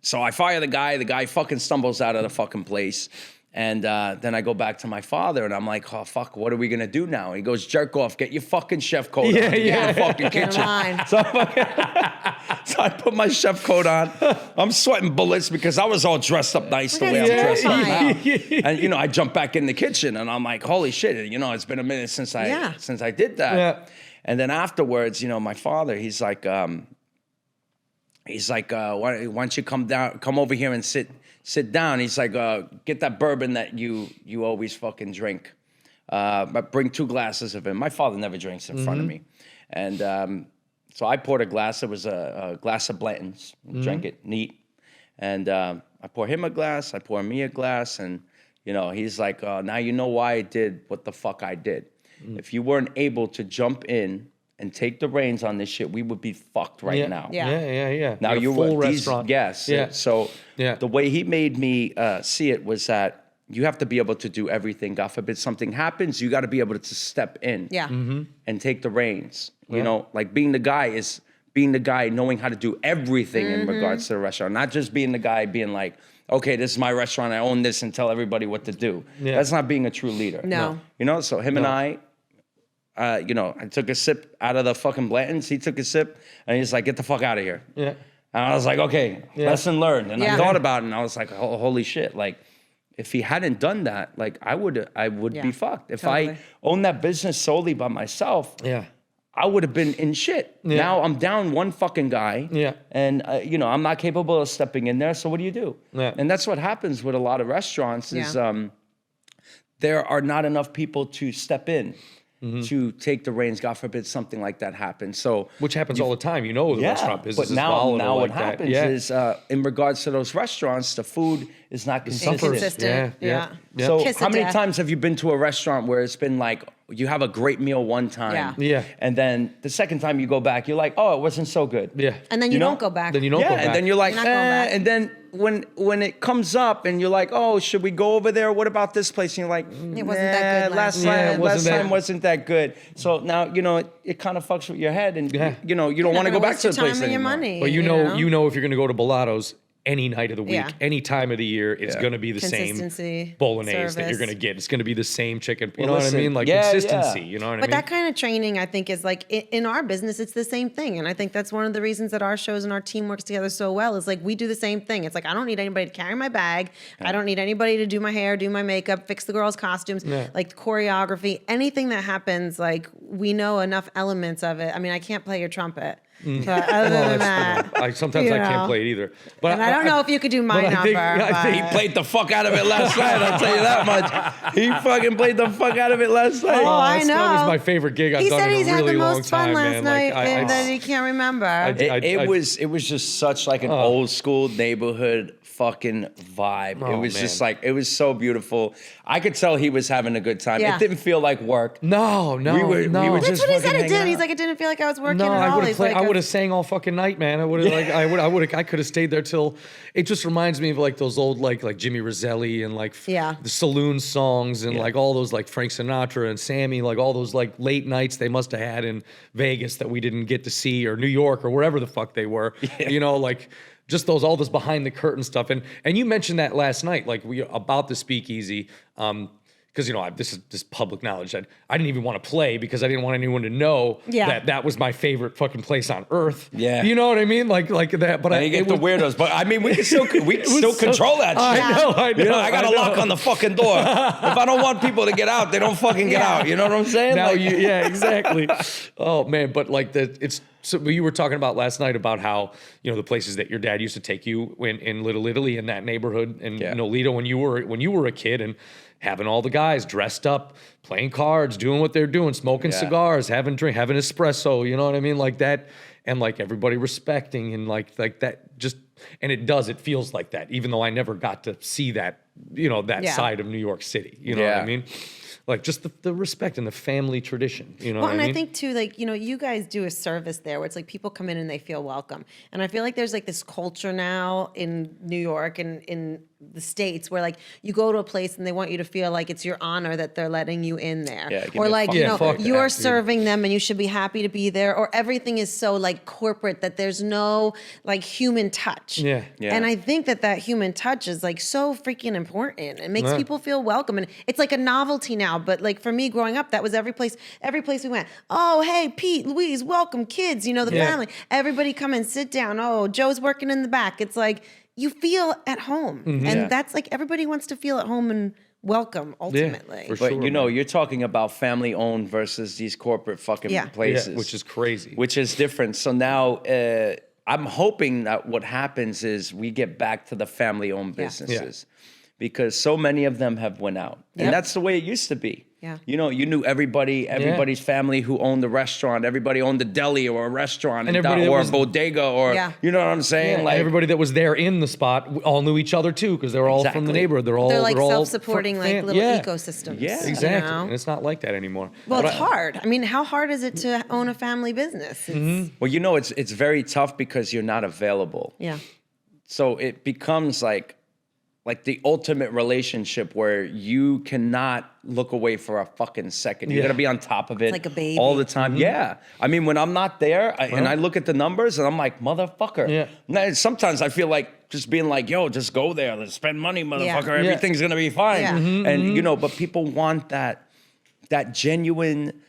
So I fire the guy. The guy fucking stumbles out of the fucking place. And then I go back to my father, and I'm like, oh, fuck, what are we going to do now? He goes, jerk off. Get your fucking chef coat on. Get in the fucking kitchen. So I put my chef coat on. I'm sweating bullets because I was all dressed up nice the way I'm dressed up now. And, you know, I jump back in the kitchen, and I'm like, holy shit. You know, it's been a minute since I did that. Yeah. And then afterwards, you know, my father, he's like, why don't you come over here and sit down? He's like, get that bourbon that you always fucking drink. But bring 2 glasses of it. My father never drinks in front of me. And so I poured a glass. It was a glass of Blanton's. Drank it neat. And I pour him a glass. I pour me a glass. And, you know, he's like, now you know why I did what the fuck I did. If you weren't able to jump in and take the reins on this shit, we would be fucked right now. Yeah. Now Like a you full were restaurant. Yes. Yeah. So the way he made me see it was that you have to be able to do everything. God forbid something happens, you got to be able to step in and take the reins. You know, like being the guy knowing how to do everything in regards to the restaurant, not just being the guy being like, okay, this is my restaurant, I own this, and tell everybody what to do. That's not being a true leader. No. You know, so him and I, you know, I took a sip out of the fucking Blanton's. He took a sip, and he's like, get the fuck out of here. Yeah. And I was like, okay, lesson learned. And I Yeah. thought about it, and I was like, holy shit. Like, if he hadn't done that, like, I would be fucked. If I owned that business solely by myself, I would have been in shit. Now I'm down one fucking guy. And, you know, I'm not capable of stepping in there, so what do you do? And that's what happens with a lot of restaurants is there are not enough people to step in. To take the reins, God forbid something like that happens. So, which happens all the time. You know, the restaurant business but now, is volatile now like what that. happens is, in regards to those restaurants, the food is not consistent. Inconsistent. Yeah. So Kiss how of many death. times have you been to a restaurant where it's been like, you have a great meal one time, and then the second time you go back, you're like, oh, it wasn't so good. And then you don't go back. Then you don't go back. And then you're like, You're not going back. and then when it comes up and you're like, oh, should we go over there? What about this place? And you're like, It wasn't that good last time wasn't that good. So now, you know, it kind of fucks with your head, and you know, you don't want to go back to the place time and your anymore. money. But you know if you're going to go to Ballato's any night of the week, any time of the year, it's going to be the same Consistency, bolognese that service. you're going to get. It's going to be the same chicken. You Well, know listen, what I mean? Like consistency. You know what I mean? But that kind of training, I think, is like in our business, it's the same thing. And I think that's one of the reasons that our shows and our team works together so well is like we do the same thing. It's like I don't need anybody to carry my bag. I don't need anybody to do my hair, do my makeup, fix the girls' costumes, like choreography, anything that happens, like we know enough elements of it. I mean, I can't play your trumpet. But other than that, sometimes you I can't know. play it either. But And I don't know if you could do my but number. I think He played the fuck out of it last night. I'll tell you that much. He fucking played the fuck out of it last night. Oh, I know. That was my favorite gig I've He done said in he's a had really the long most fun time, last man. night Like, and that he can't remember. It was just such like an old school neighborhood fucking vibe. Oh, it was man. just like, it was so beautiful. I could tell he was having a good time. Yeah. It didn't feel like work. No. We were That's just what he fucking said it hanging did. out. He's like, it didn't feel like I was working No, at I all. would have He's played. like, I would have sang all fucking night, man. I would have I could have stayed there till. It just reminds me of like those old like Jimmy Roselli and like the saloon songs and like all those like Frank Sinatra and Sammy, like all those like late nights they must have had in Vegas that we didn't get to see, or New York or wherever the fuck they were. You know, like just all this behind the curtain stuff. And you mentioned that last night, like about the speakeasy. because this is public knowledge that I didn't even want to play because I didn't want anyone to know that was my favorite fucking place on earth. Yeah, you know what I mean, like that. But I get the weirdos. But I mean, we can still control that shit. I know. I got a lock on the fucking door. If I don't want people to get out, they don't fucking get out. You know what I'm saying? Now exactly. Oh man, but like So you were talking about last night about how the places that your dad used to take you in Little Italy, in that neighborhood, and Nolito when you were a kid, and having all the guys dressed up, playing cards, doing what they're doing, smoking cigars, having espresso. You know what I mean, like that, and like everybody respecting and like that. Just and it feels like that, even though I never got to see that side of New York City. You know what I mean? Like just the respect and the family tradition, Well, what I mean? I think too, like, you guys do a service there where it's like people come in and they feel welcome. And I feel like there's like this culture now in New York and in the States where like you go to a place and they want you to feel like it's your honor that they're letting you in there. Or like, you're serving them and you should be happy to be there, or everything is so like corporate that there's no like human touch. Yeah. And I think that human touch is like so freaking important. It makes people feel welcome. And it's like a novelty now. But like for me growing up, that was every place we went. Oh, hey, Pete, Louise, welcome, kids, the family. Everybody come and sit down. Oh, Joe's working in the back. It's like, you feel at home. And that's like, everybody wants to feel at home and welcome ultimately. For sure, you're talking about family owned versus these corporate fucking places. Which is crazy. Which is different. So now I'm hoping that what happens is we get back to the family owned businesses. Because so many of them have went out. And that's the way it used to be. Yeah. You knew everybody's family who owned the restaurant, everybody owned the deli or a restaurant and or a bodega or, you know what I'm saying? Yeah, like everybody that was there in the spot all knew each other too, because they're all from the neighborhood. They're like self-supporting like little ecosystems. Yeah, exactly. And it's not like that anymore. Well, it's hard. I mean, how hard is it to own a family business? Well, it's very tough because you're not available. Yeah. So it becomes like the ultimate relationship where you cannot look away for a fucking second. You gotta be on top of it. It's like a baby. All the time. Yeah. I mean, when I'm not there and I look at the numbers and I'm like, motherfucker. Yeah. Now, sometimes I feel like just being like, yo, just go there. Let's spend money, motherfucker. Yeah. Everything's gonna be fine. Yeah. And, but people want that genuine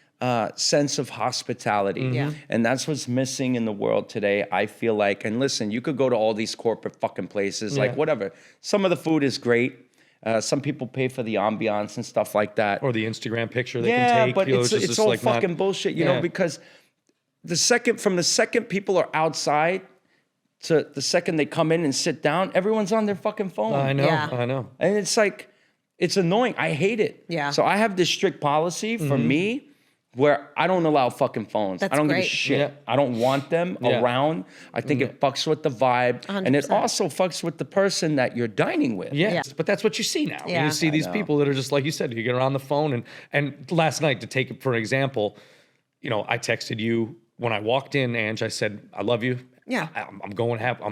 sense of hospitality. Yeah. And that's what's missing in the world today, I feel like. And listen, you could go to all these corporate fucking places, like whatever. Some of the food is great. Some people pay for the ambiance and stuff like that. Or the Instagram picture they can take. But it's all like fucking bullshit, you know, because from the second people are outside to the second they come in and sit down, everyone's on their fucking phone. I know, Yeah. I know. And it's like, it's annoying. I hate it. Yeah. So I have this strict policy for me where I don't allow fucking phones. That's I don't give a great. shit. Yeah. I don't want them around. I think it fucks with the vibe. 100%. And it also fucks with the person that you're dining with. Yeah, Yeah. but that's what you see now. Yeah. You see these people that are just like you said. You get around the phone, and last night, to take it for an example, I texted you when I walked in, Ange. I said, "I love you." Yeah. I'm going to have.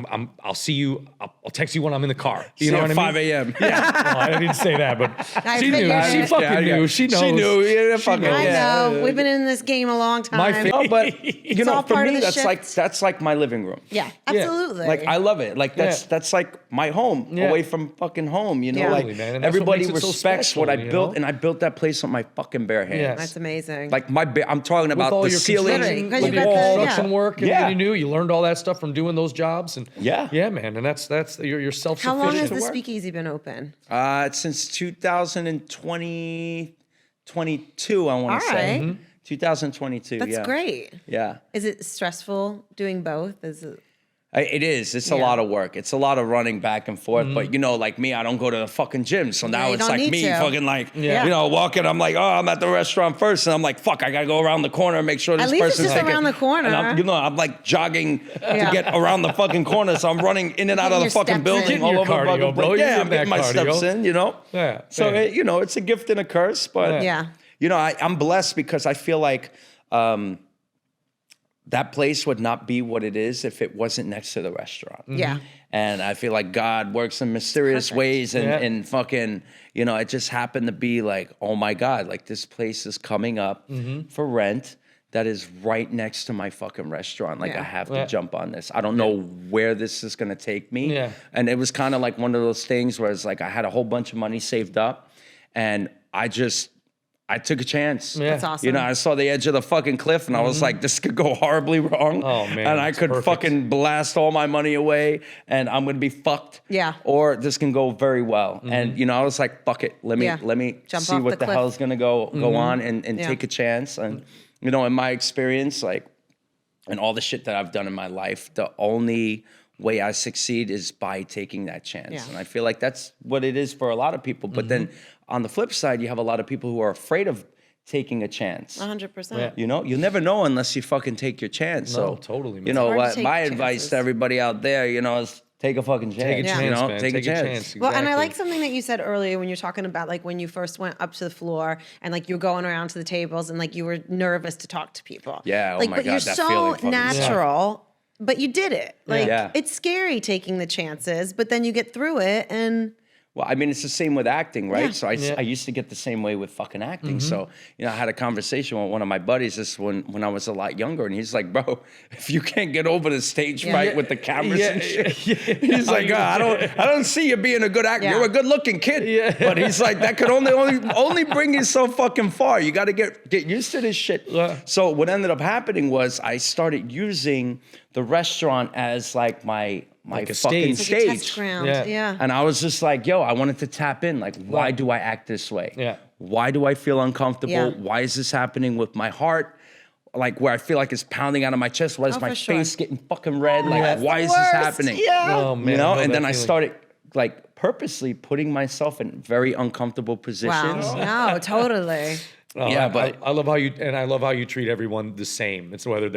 I'll see you. I'll text you when I'm in the car. You See know you what at I mean? 5 a.m. Yeah. Well, I didn't say that, but she knew. figured She it. fucking knew. She knows. She knew. Yeah, fucking I yeah. know. We've been in this game a long time. My fa- No, but all for part of me, the that's like my living room. Yeah, absolutely. Like I love it. Like that's like my home, away from fucking home. Yeah. Like Totally, man. And that's what everybody makes it so respects special, what I you built, know? and I built that place with my fucking bare hands. Yes. That's amazing. Like I'm talking about all the your ceiling, Literally, 'cause the you got the- walls. construction work, and Yeah. you knew, you learned all that stuff from doing those jobs, and Yeah. man, and that's you're self-sufficient. How long has to the work. speakeasy been open? It's since 2022, I want to All say. right. 2022. That's great. Yeah. Is it stressful doing both? Is it? It is. It's a lot of work. It's a lot of running back and forth. But like me, I don't go to the fucking gym. So now you it's don't like need me to. fucking like, Yeah. walking. I'm like, I'm at the restaurant first. And I'm like, fuck, I got to go around the corner and make sure this At least it's person's just taking. around the corner. And I'm like jogging Yeah. to get around the fucking corner. So I'm running in and out of Getting the your fucking steps building in. all Getting over your the cardio, fucking bro. place. You're Yeah, getting I'm getting that my steps cardio. in, Yeah. So, yeah. it's a gift and a curse. But, Yeah. I'm blessed because I feel like that place would not be what it is if it wasn't next to the restaurant. Yeah. And I feel like God works in mysterious ways and fucking, it just happened to be like, oh my God, like this place is coming up for rent that is right next to my fucking restaurant. Like I have to jump on this. I don't know where this is going to take me. Yeah. And it was kind of like one of those things where it's like I had a whole bunch of money saved up and I took a chance. Yeah. That's awesome. You know, I saw the edge of the fucking cliff and I was like, this could go horribly wrong. Oh, man, and I it's could perfect. fucking blast all my money away and I'm going to be fucked. Yeah. Or this can go very well. And, you know, I was like, fuck it. Let me Jump see off what the the cliff. hell's going to go on and take a chance. And, you know, in my experience, like, and all the shit that I've done in my life, the only way I succeed is by taking that chance. Yeah. And I feel like that's what it is for a lot of people. But then on the flip side, you have a lot of people who are afraid of taking a chance. 100%. You know, you'll never know unless you fucking take your chance. No, So totally, man. You know hard to what? take My chances. advice to everybody out there, you know, is take a fucking chance. Take a chance, you know, man. take a chance. Well, and I Exactly. like something that you said earlier when you're talking about like when you first went up to the floor and like you were going around to the tables and like you were nervous to talk to people. Yeah, oh like, my but God, you're that so feeling fucking natural, but you did it. Like Yeah. it's scary taking the chances, but then you get through it and Well, I mean, it's the same with acting, right? Yeah. So I used to get the same way with fucking acting. So, you know, I had a conversation with one of my buddies this when I was a lot younger, and he's like, bro, if you can't get over the stage fright with the cameras and shit, he's like, I don't see you being a good actor. Yeah. You're a good looking kid. But he's like, that could only bring you so fucking far. You got to get used to this shit. So what ended up happening was I started using the restaurant as like my Like a fucking stage. like a stage. test ground. Yeah. Yeah. And I was just like, yo, I wanted to tap in. Like, why do I act this way? Yeah. Why do I feel uncomfortable? Yeah. Why is this happening with my heart? Like, where I feel like it's pounding out of my chest. Why is Oh, my for sure. face getting fucking red? Like, That's why the is this worst. happening? Yeah. Oh, man. You know? I And then I that feeling. started, like, purposely putting myself in very uncomfortable positions. Wow. No, totally. Yeah, but I love how you treat everyone the same. It's whether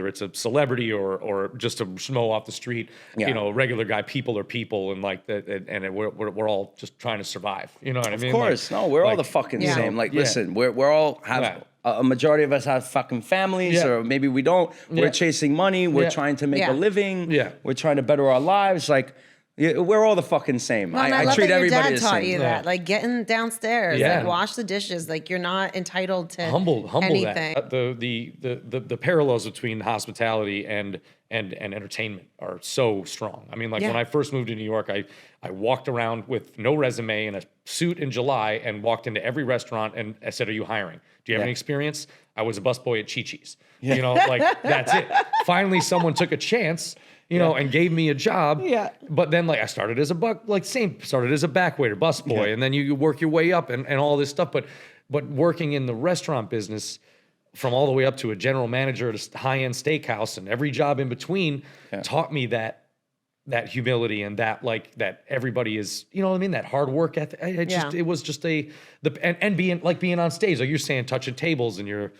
it's a celebrity or just a schmo off the street. Yeah. You know, regular guy. People are people, and like that. And we're all just trying to survive. You know what I mean? of course, Like, no, we're all like, the fucking Yeah. same. Like, Yeah. listen, we're all have Yeah. a majority of us have fucking families, Yeah. or maybe we don't. We're Yeah. chasing money. We're Yeah. trying to make Yeah. a living. Yeah. We're trying to better our lives. Like, yeah, we're all the fucking same. Well, and I I love treat that your everybody dad the taught same. you that, like getting downstairs, Yeah. like wash the dishes, like you're not entitled to humble anything. that. The parallels between hospitality and entertainment are so strong. I mean, like Yeah. when I first moved to New York, I walked around with no resume and a suit in July and walked into every restaurant and I said, "Are you hiring? Do you have any experience?" I was a busboy at Chi-Chi's. You know, like that's it. Finally, someone took a chance. You know, and gave me a job. Yeah. But then, like, I started as started as a back waiter, busboy, and then you work your way up and all this stuff. But working in the restaurant business, from all the way up to a general manager at a high-end steakhouse and every job in between, taught me that humility and that everybody is, you know what I mean, that hard work ethic. It was just and being on stage, like you're saying, touching tables and you're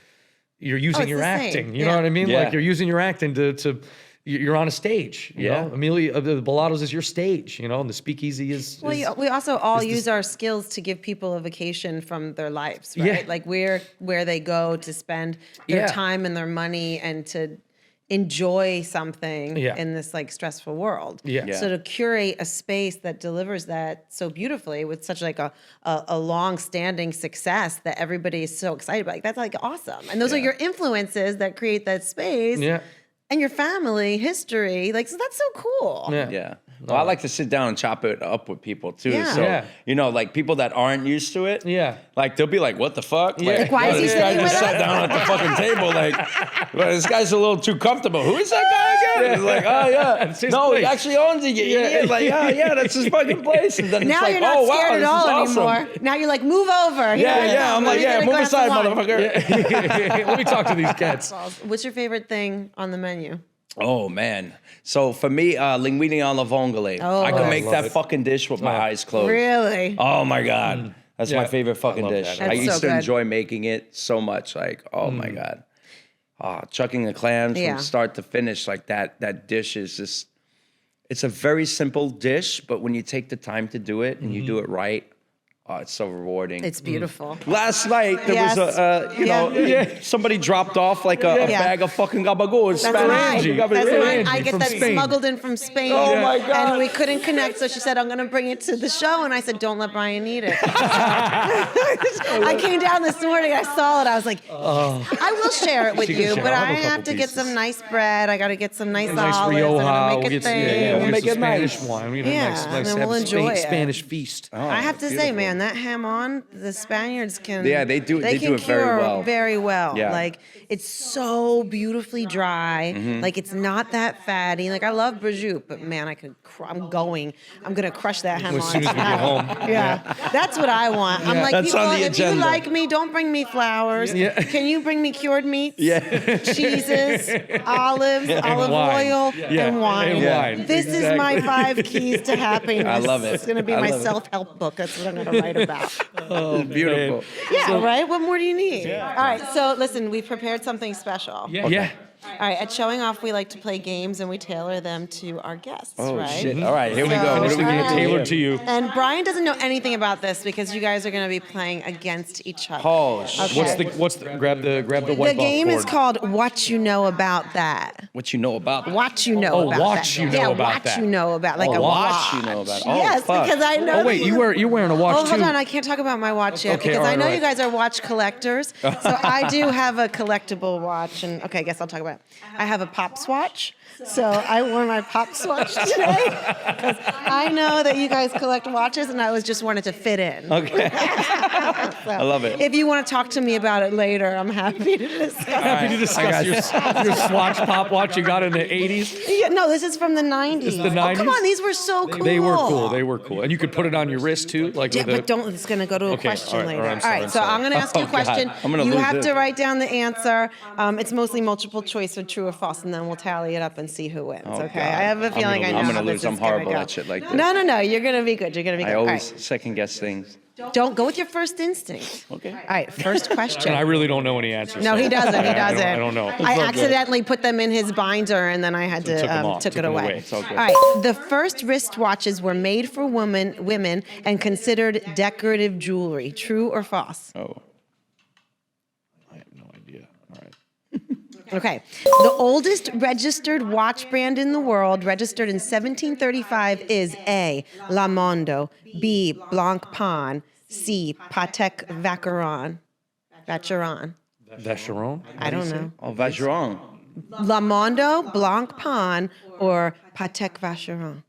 using it's your the same. acting. You Yeah. know what I mean? Yeah. Like you're using your acting to you're on a stage, you know? Emilio, the Ballatos is your stage, you know, and the Speakeasy is... Well, we also all use our skills to give people a vacation from their lives, right? Yeah. Like we're where they go to spend their Yeah. time and their money and to enjoy something Yeah. in this like stressful world. Yeah. So to curate a space that delivers that so beautifully with such like a long-standing success that everybody is so excited about, like that's like awesome. And those are your influences that create that space. Yeah. And your family history, like, so that's so cool. Yeah. Yeah. Well, I like to sit down and chop it up with people too. Yeah. So, Yeah. you know, like people that aren't used to it, Yeah. like they'll be like, what the fuck? Yeah. Like, why is he this guy sitting just with sat us? down at the fucking table. Like, well, this guy's a little too comfortable. Who is that guy again? It's like, oh, yeah. It's his No, place. he actually owns it. You idiot. Like, oh, yeah, that's his fucking place. And then it's Now like, you're not oh, wow, scared this at all is awesome. anymore. Now you're like, move over. Yeah. I'm like, yeah, move aside, motherfucker. Let me talk to these cats. What's your favorite thing on the menu? Oh, man. So for me, linguine alla vongole. Oh. I can I make love that it. fucking dish with my eyes closed. Really? Oh my God. That's Yeah, my favorite fucking I love dish. that. I That's used so to good. enjoy making it so much. Like, oh my God. Chucking the clams Yeah. from start to finish, like that dish is just, it's a very simple dish, but when you take the time to do it and you do it right, oh, it's so rewarding. It's beautiful. Last night, there Yes. was somebody dropped off like a Yeah. bag of fucking gabagool. That's Spanish. mine. Angie. That's Yeah, mine. Angie I get from that Spain. smuggled in from Spain. Oh, my God. And we couldn't connect, so she said, I'm going to bring it to the show. And I said, don't let Brian eat it. I came down this morning, I saw it. I was like, I will share it with She can you, share. but I'll I have a have couple to get pieces. some nice bread. I got to get some nice Nice olives. I'm Rioja. going We'll to make get a some, thing. we'll get make some it nice. Spanish wine. You know, Yeah, nice and then we'll have a enjoy it. Spanish feast. I have to say, man, man, that ham-on, the Spaniards can. Yeah, they do it cure very well. Very well. Yeah. Like it's so beautifully dry. Like it's not that fatty. Like I love prosciutto, but man, I'm gonna crush that ham-on. As soon as we get home. Yeah, that's what I want. I'm like, That's people, on the if agenda. you like me, don't bring me flowers. Yeah. Can you bring me cured meats? Yeah. Cheeses, olives, olive wine. oil, Yeah. and wine. And Yeah. wine. This is my 5 keys to happiness. I love it. It's going to be I my love it. self-help book. That's what I'm going to write about. Oh, Beautiful. Yeah, right? What more do you need? All right, so listen, we've prepared something special. Yeah. All right, at Showing Off, we like to play games and we tailor them to our guests, Oh, right? shit. All right, here we So- go. What This do is we gonna get be tailored to you. And Brian doesn't know anything about this because you guys are going to be playing against each other. Oh, Okay. What's the grab the white The game is board. called What You Know About That. What you know about? What you know Oh, about what that. you know yeah, about what that. you know about, like Oh, a watch watch. you know about. Oh, Yes, fuck. because I know. Oh wait, you're wearing a watch Oh, too. hold on. I can't talk about my watch yet Okay, because all I right, know all you guys are watch collectors. So I do have a collectible watch, and okay, I guess I'll talk about it. I have a Pops watch. So I wore my Pops watch today because I know that you guys collect watches, and I was just wanted to fit in. Okay. I love it. If you want to talk to me about it later, I'm happy to discuss. Happy to I discuss got your Swatch Pop watch you got in the 80s. Yeah, no, this is from the 90s. This is the Oh, 90s? come on, these were so cool. They were cool. They were cool. And you could put it on your wrist too, like Yeah, with a, but don't. It's going to go to a Okay, question all right, later. all right, I'm sorry, I'm so sorry. I'm going to ask you a Oh, God. question. I'm gonna You lose have this. to write down the answer. It's mostly multiple choice or true or false, and then we'll tally it up and see who wins. Oh, okay? God. I have a feeling I know I'm how gonna this lose. is I'm gonna horrible go. at shit like this. No. You're going to be good. You're going to be good. I All always right. second guess things. Don't go with your first instinct. Okay. All right. First question. and I really don't know any answers. No, so- he doesn't. He doesn't. I don't know. I accidentally put them in his binder, and then I had took them off, took took it them away. away. It's all good. All right. The first wristwatches were made for women and considered decorative jewelry. True or false? Oh. I have no idea. All right. Okay. The oldest registered watch brand in the world, registered in 1735, is A. La Mondo, B. Blancpain, C. Patek Vacheron. Vacheron? I don't know. Oh, Vacheron. La Mondo, Blancpain, or Patek Vacheron.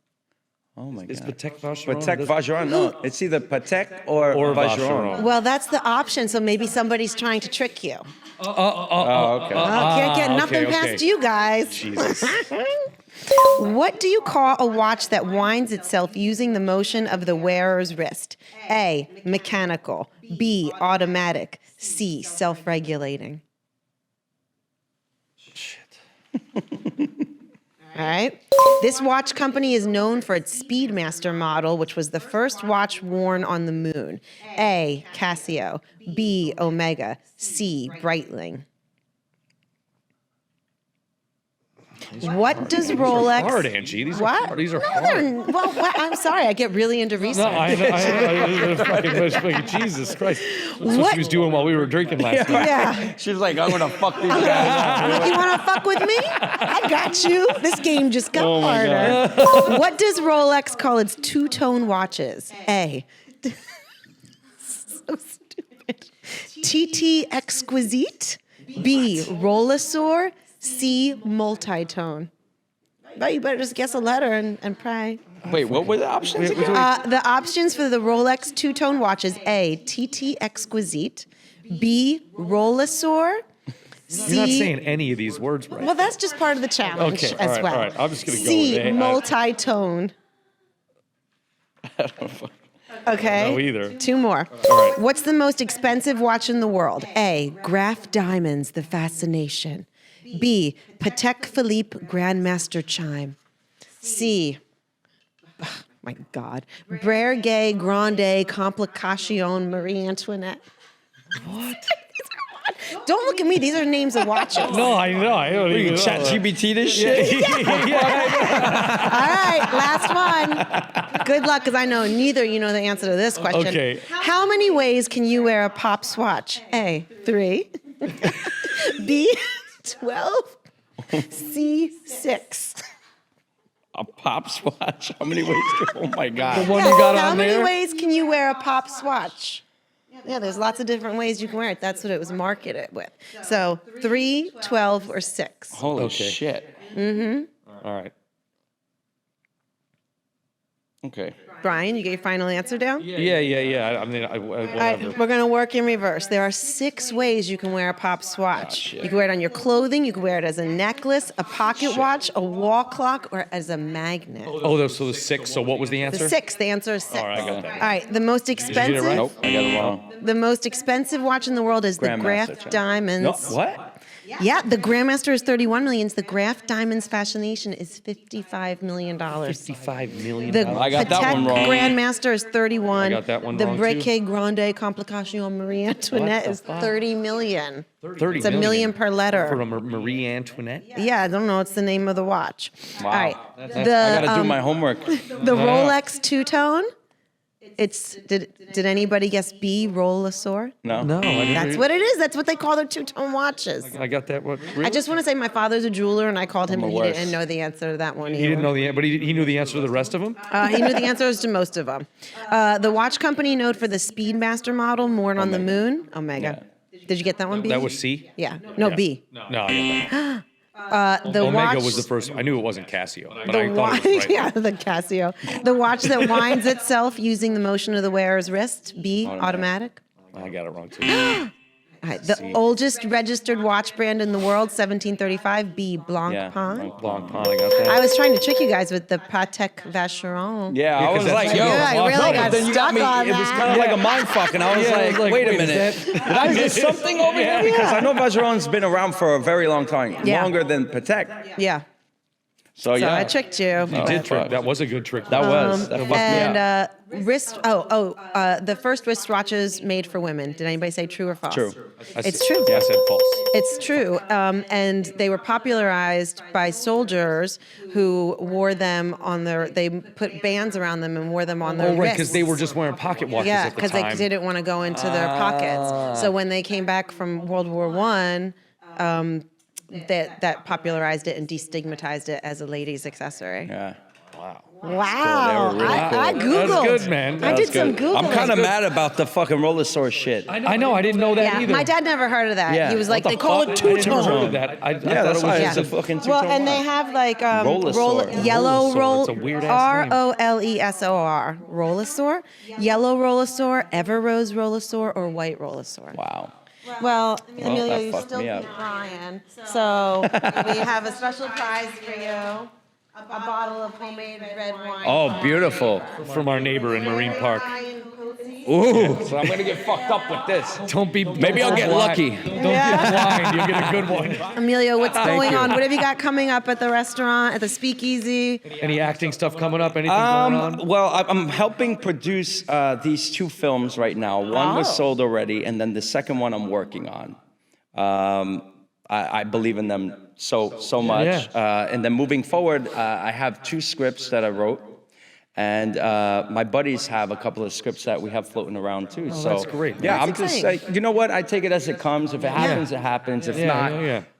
Oh my Is God. Patek Vacheron? Patek Vacheron. No, it's either Patek or Vacheron. Vacheron. Well, that's the option, so maybe somebody's trying to trick you. Oh, okay. Can't get nothing okay. past you guys. Jesus. What do you call a watch that winds itself using the motion of the wearer's wrist? A. Mechanical. B. Automatic. C. Self-regulating. All right. This watch company is known for its Speedmaster model, which was the first watch worn on the moon. A. Casio. B. Omega. C. Breitling. What does Rolex? Hard, Angie. These What? are hard. These are No, hard. they're- well, I'm sorry. I get really into research. No, fucking Jesus Christ. That's what What- she was doing while we were drinking last night. Yeah. She's like, I'm gonna fuck these guys I'm up. like, you want to fuck with me? I got you. This game just got Oh my harder. What does Rolex call its two-tone watches? A. So stupid. TT Exquisite. B. Rollosaur. C. Multitone. But you better just guess a letter and pray. Wait, what were the options again? The options for the Rolex two-tone watches: A. TT Exquisite. B. Rollosaur. C. You're not saying any of these words right. Well, that's just part of the challenge Okay, as all right, well. all right. I'm just gonna go C. with A. Multitone. Okay. know either. Two more. All right. What's the most expensive watch in the world? A. Graf Diamonds, the Fascination. B. Patek Philippe Grandmaster Chime. C. Oh, my God. Breguet Grande Complication Marie Antoinette. What? Don't look at me. These are names of watches. No, I know. I don't You even know. chat GBT this shit? All right, last one. Good luck, because I know neither you know the answer to this question. Okay. How many ways can you wear a Pops watch? A. 3. B. 12. C. 6. A Pops watch? How many ways? Oh my The God. one you got How on many there? ways can you wear a Pops watch? Yeah, there's lots of different ways you can wear it. That's what it was marketed with. So 3, 12, or 6. Holy Okay. shit. All right. Okay. Brian, you get your final answer down? Yeah. I mean, All whatever. right, we're going to work in reverse. There are 6 ways you can wear a Pops watch. You can wear it on your clothing, you can wear it as a necklace, a pocket watch, a wall clock, or as a magnet. So there's 6. So what was the answer? The answer is 6. All right, I got that. All right, the most expensive. right? Nope, I got it wrong. The most expensive watch in the world is the Grandmaster, Graf John. Diamonds. No, what? Yeah, the Grandmaster is 31 million. The Graf Diamonds Fascination is $55 million. $55 million. The I got that Patek one wrong. Grandmaster is 31. I got that one the wrong, Brequet Grande Complication Marie Antoinette is 30 million. 30 It's a million per letter. For a Marie Antoinette? Yeah, I don't know. It's the name of the watch. Wow. All right. I gotta do my homework. The Rolex two-tone. Did anybody guess B, Rolesaur? No. No, I didn't. That's what it is. That's what they call their two-tone watches. I got that one. I just want to say my father's a jeweler, and I called him, I'm and the he worst. didn't know the answer to that one. He didn't know the answer, but he knew the answer to the rest of them? He knew the answers to most of them. The watch company known for the Speedmaster model, Moored on the Moon. Omega. Did you get that one, B? That was C? Yeah. No, B. No, I got that. The Omega watch, was the first. I knew it wasn't Casio, but the I thought watch, it was right. yeah, the Casio. The watch that winds itself using the motion of the wearer's wrist. B, automatic. I got it wrong, too. All right, the oldest registered watch brand in the world, 1735. B, Blancpain. Blancpain, I got that. I was trying to trick you guys with the Patek Vacheron. Yeah, I was 'cause like, that's- yo. Yeah, I really no, got but then you got stuck me. on It was that. kind of like a mind fuck, and I was like, wait a is minute. that- Did I miss something over here? Because I know Vacheron's been around for a very long time, Yeah. longer than Patek. Yeah. So So yeah, I tricked you. You did trick. That was a good trick. that was. That fucked me up. And the first wristwatches made for women. Did anybody say true or false? True. It's true. Yeah, I said false. It's true. And they were popularized by soldiers who wore them on they put bands around them and wore them on their Oh, right, wrists. because they were just wearing pocket watches Yeah, at the because time. they didn't want to go into their pockets. So when they came back from World War I, that popularized it and destigmatized it as a lady's accessory. Yeah. Wow. Wow. They were really I cool. Googled. That's good, man. I did That's some good. Googling. I'm kind of mad about the fucking Rollersaur shit. I know. I didn't know that Yeah, either. my dad never heard of that. Yeah. He was like, What they the call fuck? it I never heard two-tone. of that. I Yeah, thought that's it why was it's a fucking Well, two-tone and they watch. have like Rollesaur. yellow Rollesaur. It's a weird-ass name. Rolesor, Rollesaur, yellow Rollesaur, Everrose Rollesaur, or white Rollesaur. Wow. Well, Emilio, that you fucked still me beat up. Brian, so we have a special prize for you. A bottle of homemade red wine. Oh, beautiful. From our neighbor in Marine Park. Ooh. So I'm gonna get fucked up with this. Maybe I'll get lucky. Don't get blind. You'll get a good one. Emilio, what's going you. on? What have you got coming up at the restaurant, at the Speakeasy? Any acting stuff coming up? Anything going on? Well, I'm helping produce these 2 films right now. One was sold already, and then the second one I'm working on. I believe in them so much. Yeah. And then moving forward, I have 2 scripts that I wrote. And my buddies have a couple of scripts that we have floating around too. So that's great. Yeah, That's I'm just exciting. like, you know what? I take it as it comes. If it happens, it happens. If not,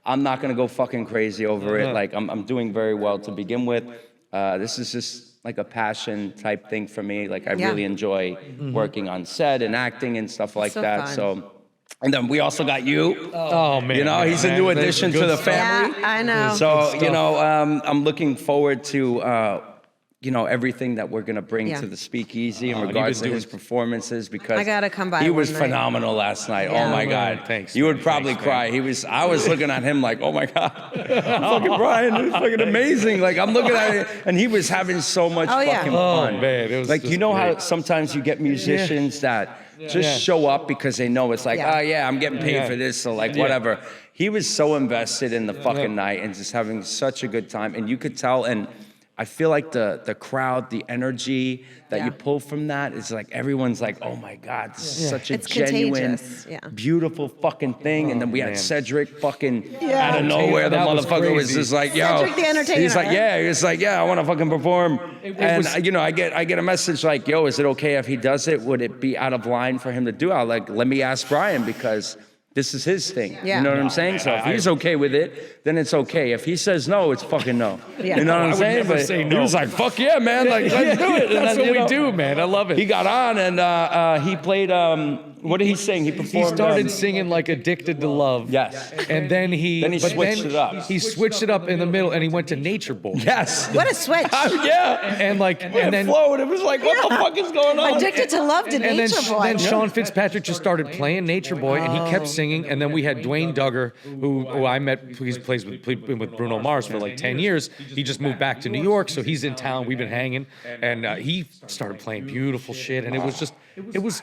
I'm not gonna go fucking crazy over it. Like I'm doing very well to begin with. This is just like a passion type thing for me. Like I really enjoy working on set and acting and stuff like So that. fun. So, and then we also got you. Oh, man. You know, he's a new addition to the family. Yeah, I know. So, you know, I'm looking forward to, you know, everything that we're going to bring Yeah. to the Speakeasy in you've regards been to his doing- performances because I gotta come by he was one night. phenomenal last night. Yeah. Oh, my Oh, God. man, thanks, You would man. probably Thanks, cry. I was looking at him like, oh, my God. Fucking Brian, this is fucking amazing. Like, I'm looking at it, and he was having so much Oh, yeah. fucking Oh, fun. man, it was like, just you know how great. sometimes you get musicians that just show up because they know it's like, Yeah. oh, yeah, I'm getting paid for this, so like, whatever. He was so invested in the fucking night and just having such a good time. And you could tell, and I feel like the crowd, the energy that you pull from that is like, everyone's like, oh my God, this is such a It's genuine, contagious. Yeah. beautiful fucking thing. And then we had man. Cedric fucking Yeah. out of nowhere. The That was motherfucker was crazy. just like, yo. Cedric the entertainer. He's like, yeah. He was like, yeah, I want to fucking perform. And was- you know, I get a message like, yo, is it okay if he does it? Would it be out of line for him to do it? I'm like, let me ask Brian because this is his thing. Yeah. You know what I'm saying? So if he's okay with it, then it's okay. If he says no, it's fucking no. Yeah. You know what I I'm would saying? never But say he no. was like, fuck yeah, man. Like, let's do it. And That's then, what you we know, do, man. I love it. He got on and he played What did he sing? He performed. He started singing like "Addicted to Love." Yes. And then he switched it up. He switched it up in the middle, and he went to Nature Boy. Yes. What a switch. Yeah. And then flowed. It was like, what the fuck is going on? Addicted to Love to and Nature Boy. then Sean Fitzpatrick just started playing Nature Boy, and he kept singing. And then we had Dwayne Duggar, who I met. He's plays with Bruno Mars for like 10 years. He just moved back to New York, so he's in town. We've been hanging, and he started playing beautiful shit, and it was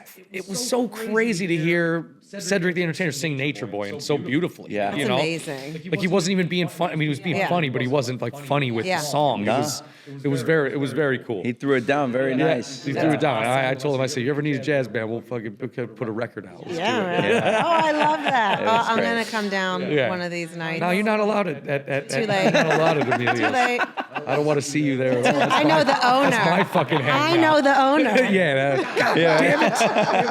so crazy to hear Cedric the Entertainer sing Nature Boy and so beautifully. Yeah. That's amazing. Like he wasn't even being funny. I mean, he was being funny, but he wasn't like funny with the song. No. It was very cool. He threw it down very nice. He threw it down. I told him, I said, you ever need a jazz band, we'll fucking put a record out. Let's do it. Man. Oh, I love that. I'm great. going to come down one of these nights. No, you're not allowed at Too late. You're not allowed at Emilio's. Too late. I don't want to see you there. I know the owner. That's my fucking hangout. I know the owner. God damn it.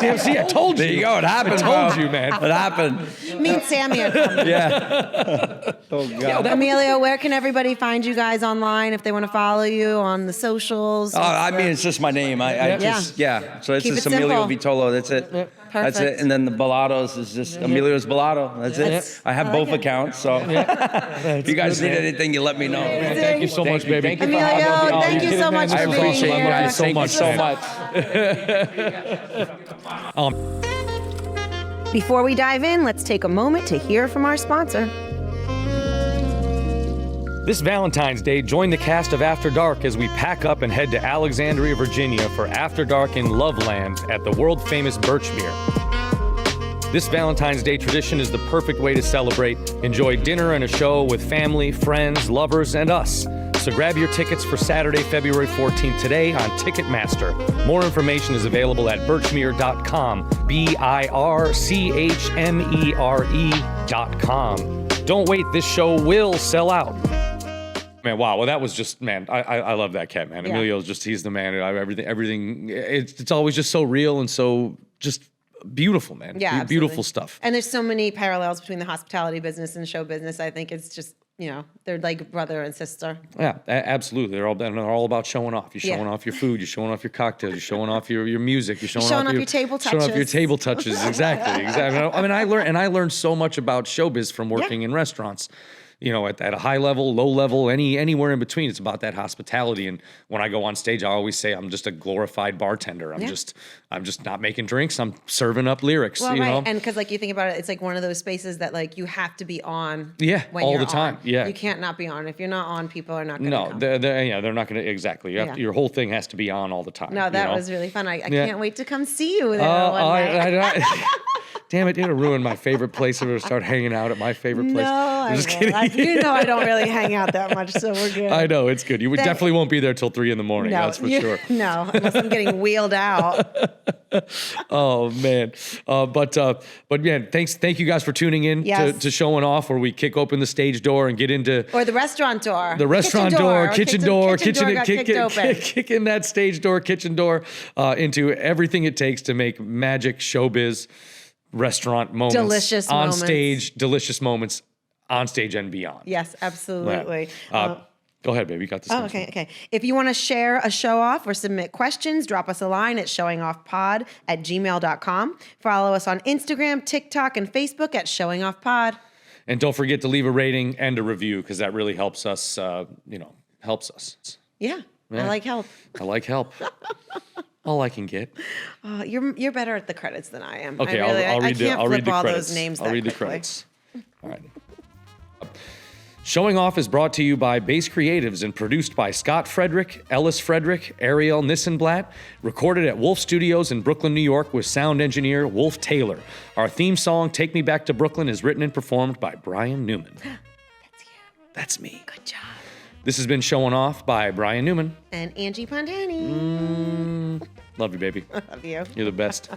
Damn, see, I told you. There you go. It happened. I told you, man. It happened. Me and Sammy are coming. Yeah. Oh God. Emilio, where can everybody find you guys online if they want to follow you on the socials? Oh, I mean, it's just my name. I just So it's Keep just it Emilio simple. Vitolo. That's it. That's it. And then the Ballatos is just Emilio's Ballato. That's it. I have both accounts. So if you guys need anything, you let me know. Man, thank you so much, baby. Thank you for Emilio, having me. thank you so much I for being appreciate you here. guys so much. Before we dive in, let's take a moment to hear from our sponsor. This Valentine's Day, join the cast of After Dark as we pack up and head to Alexandria, Virginia for After Dark in Loveland at the world-famous Birchmere. This Valentine's Day tradition is the perfect way to celebrate. Enjoy dinner and a show with family, friends, lovers, and us. So grab your tickets for Saturday, February 14th today on Ticketmaster. More information is available at birchmere.com, BIRCHMERE.com. Don't wait, this show will sell out. Man, wow. Well, that was just, man, I love that cat, man. Yeah. Emilio's just, he's the man. Everything, it's always just so real and so just beautiful, man. Yeah, Beautiful absolutely. stuff. And there's so many parallels between the hospitality business and show business. I think it's just, they're like brother and sister. Yeah, absolutely. They're all about showing off. You're showing off your food. You're showing off your cocktails. You're showing off your music. You're showing off your table touches. Showing off your table touches. Exactly. I mean, I learned so much about showbiz from working in restaurants. At a high level, low level, anywhere in between. It's about that hospitality. And when I go on stage, I always say I'm just a glorified bartender. I'm just not making drinks. I'm serving up lyrics. Well, you know? And because you think about it, it's like one of those spaces that you have to be on. Yeah, when all you're the time. on. Yeah, you can't not be on. If you're not on, people are not going to No, come. they're not going to exactly. Your whole thing has to be on all the time. No, that was really fun. I can't wait to come see you there one night. Damn it, it'll ruin my favorite place if I start hanging out at my favorite place. No, I'm just kidding. I don't really hang out that much, so we're good. I know, it's good. You definitely won't be there till 3 a.m. That's for sure. No, unless I'm getting wheeled out. Oh man, but man, thank you guys for tuning in to Showing Off, where we kick open the stage door and get into or the restaurant door, kitchen door, kick in that stage door, kitchen door, into everything it takes to make magic showbiz restaurant moments, delicious on moments. stage, delicious moments on stage and beyond. Yes, absolutely. Go ahead, baby. You got this. Oh, okay. If you want to share a show off or submit questions, drop us a line at showingoffpod@gmail.com. Follow us on Instagram, TikTok, and Facebook at showingoffpod. And don't forget to leave a rating and a review, because that really helps us. Helps us. Yeah, I like help. I like help. All I can get. You're better at the credits than I am. Okay, I'll read the credits. Those names I'll read the quickly. credits. All right. Showing Off is brought to you by Base Creatives and produced by Scott Frederick, Ellis Frederick, Ariel Nissenblatt, recorded at Wolf Studios in Brooklyn, New York with sound engineer Wolf Taylor. Our theme song, Take Me Back to Brooklyn, is written and performed by Brian Newman. That's you. That's me. Good job. This has been Showing Off by Brian Newman. And Angie Pontani. Love you, baby. Love you. You're the best.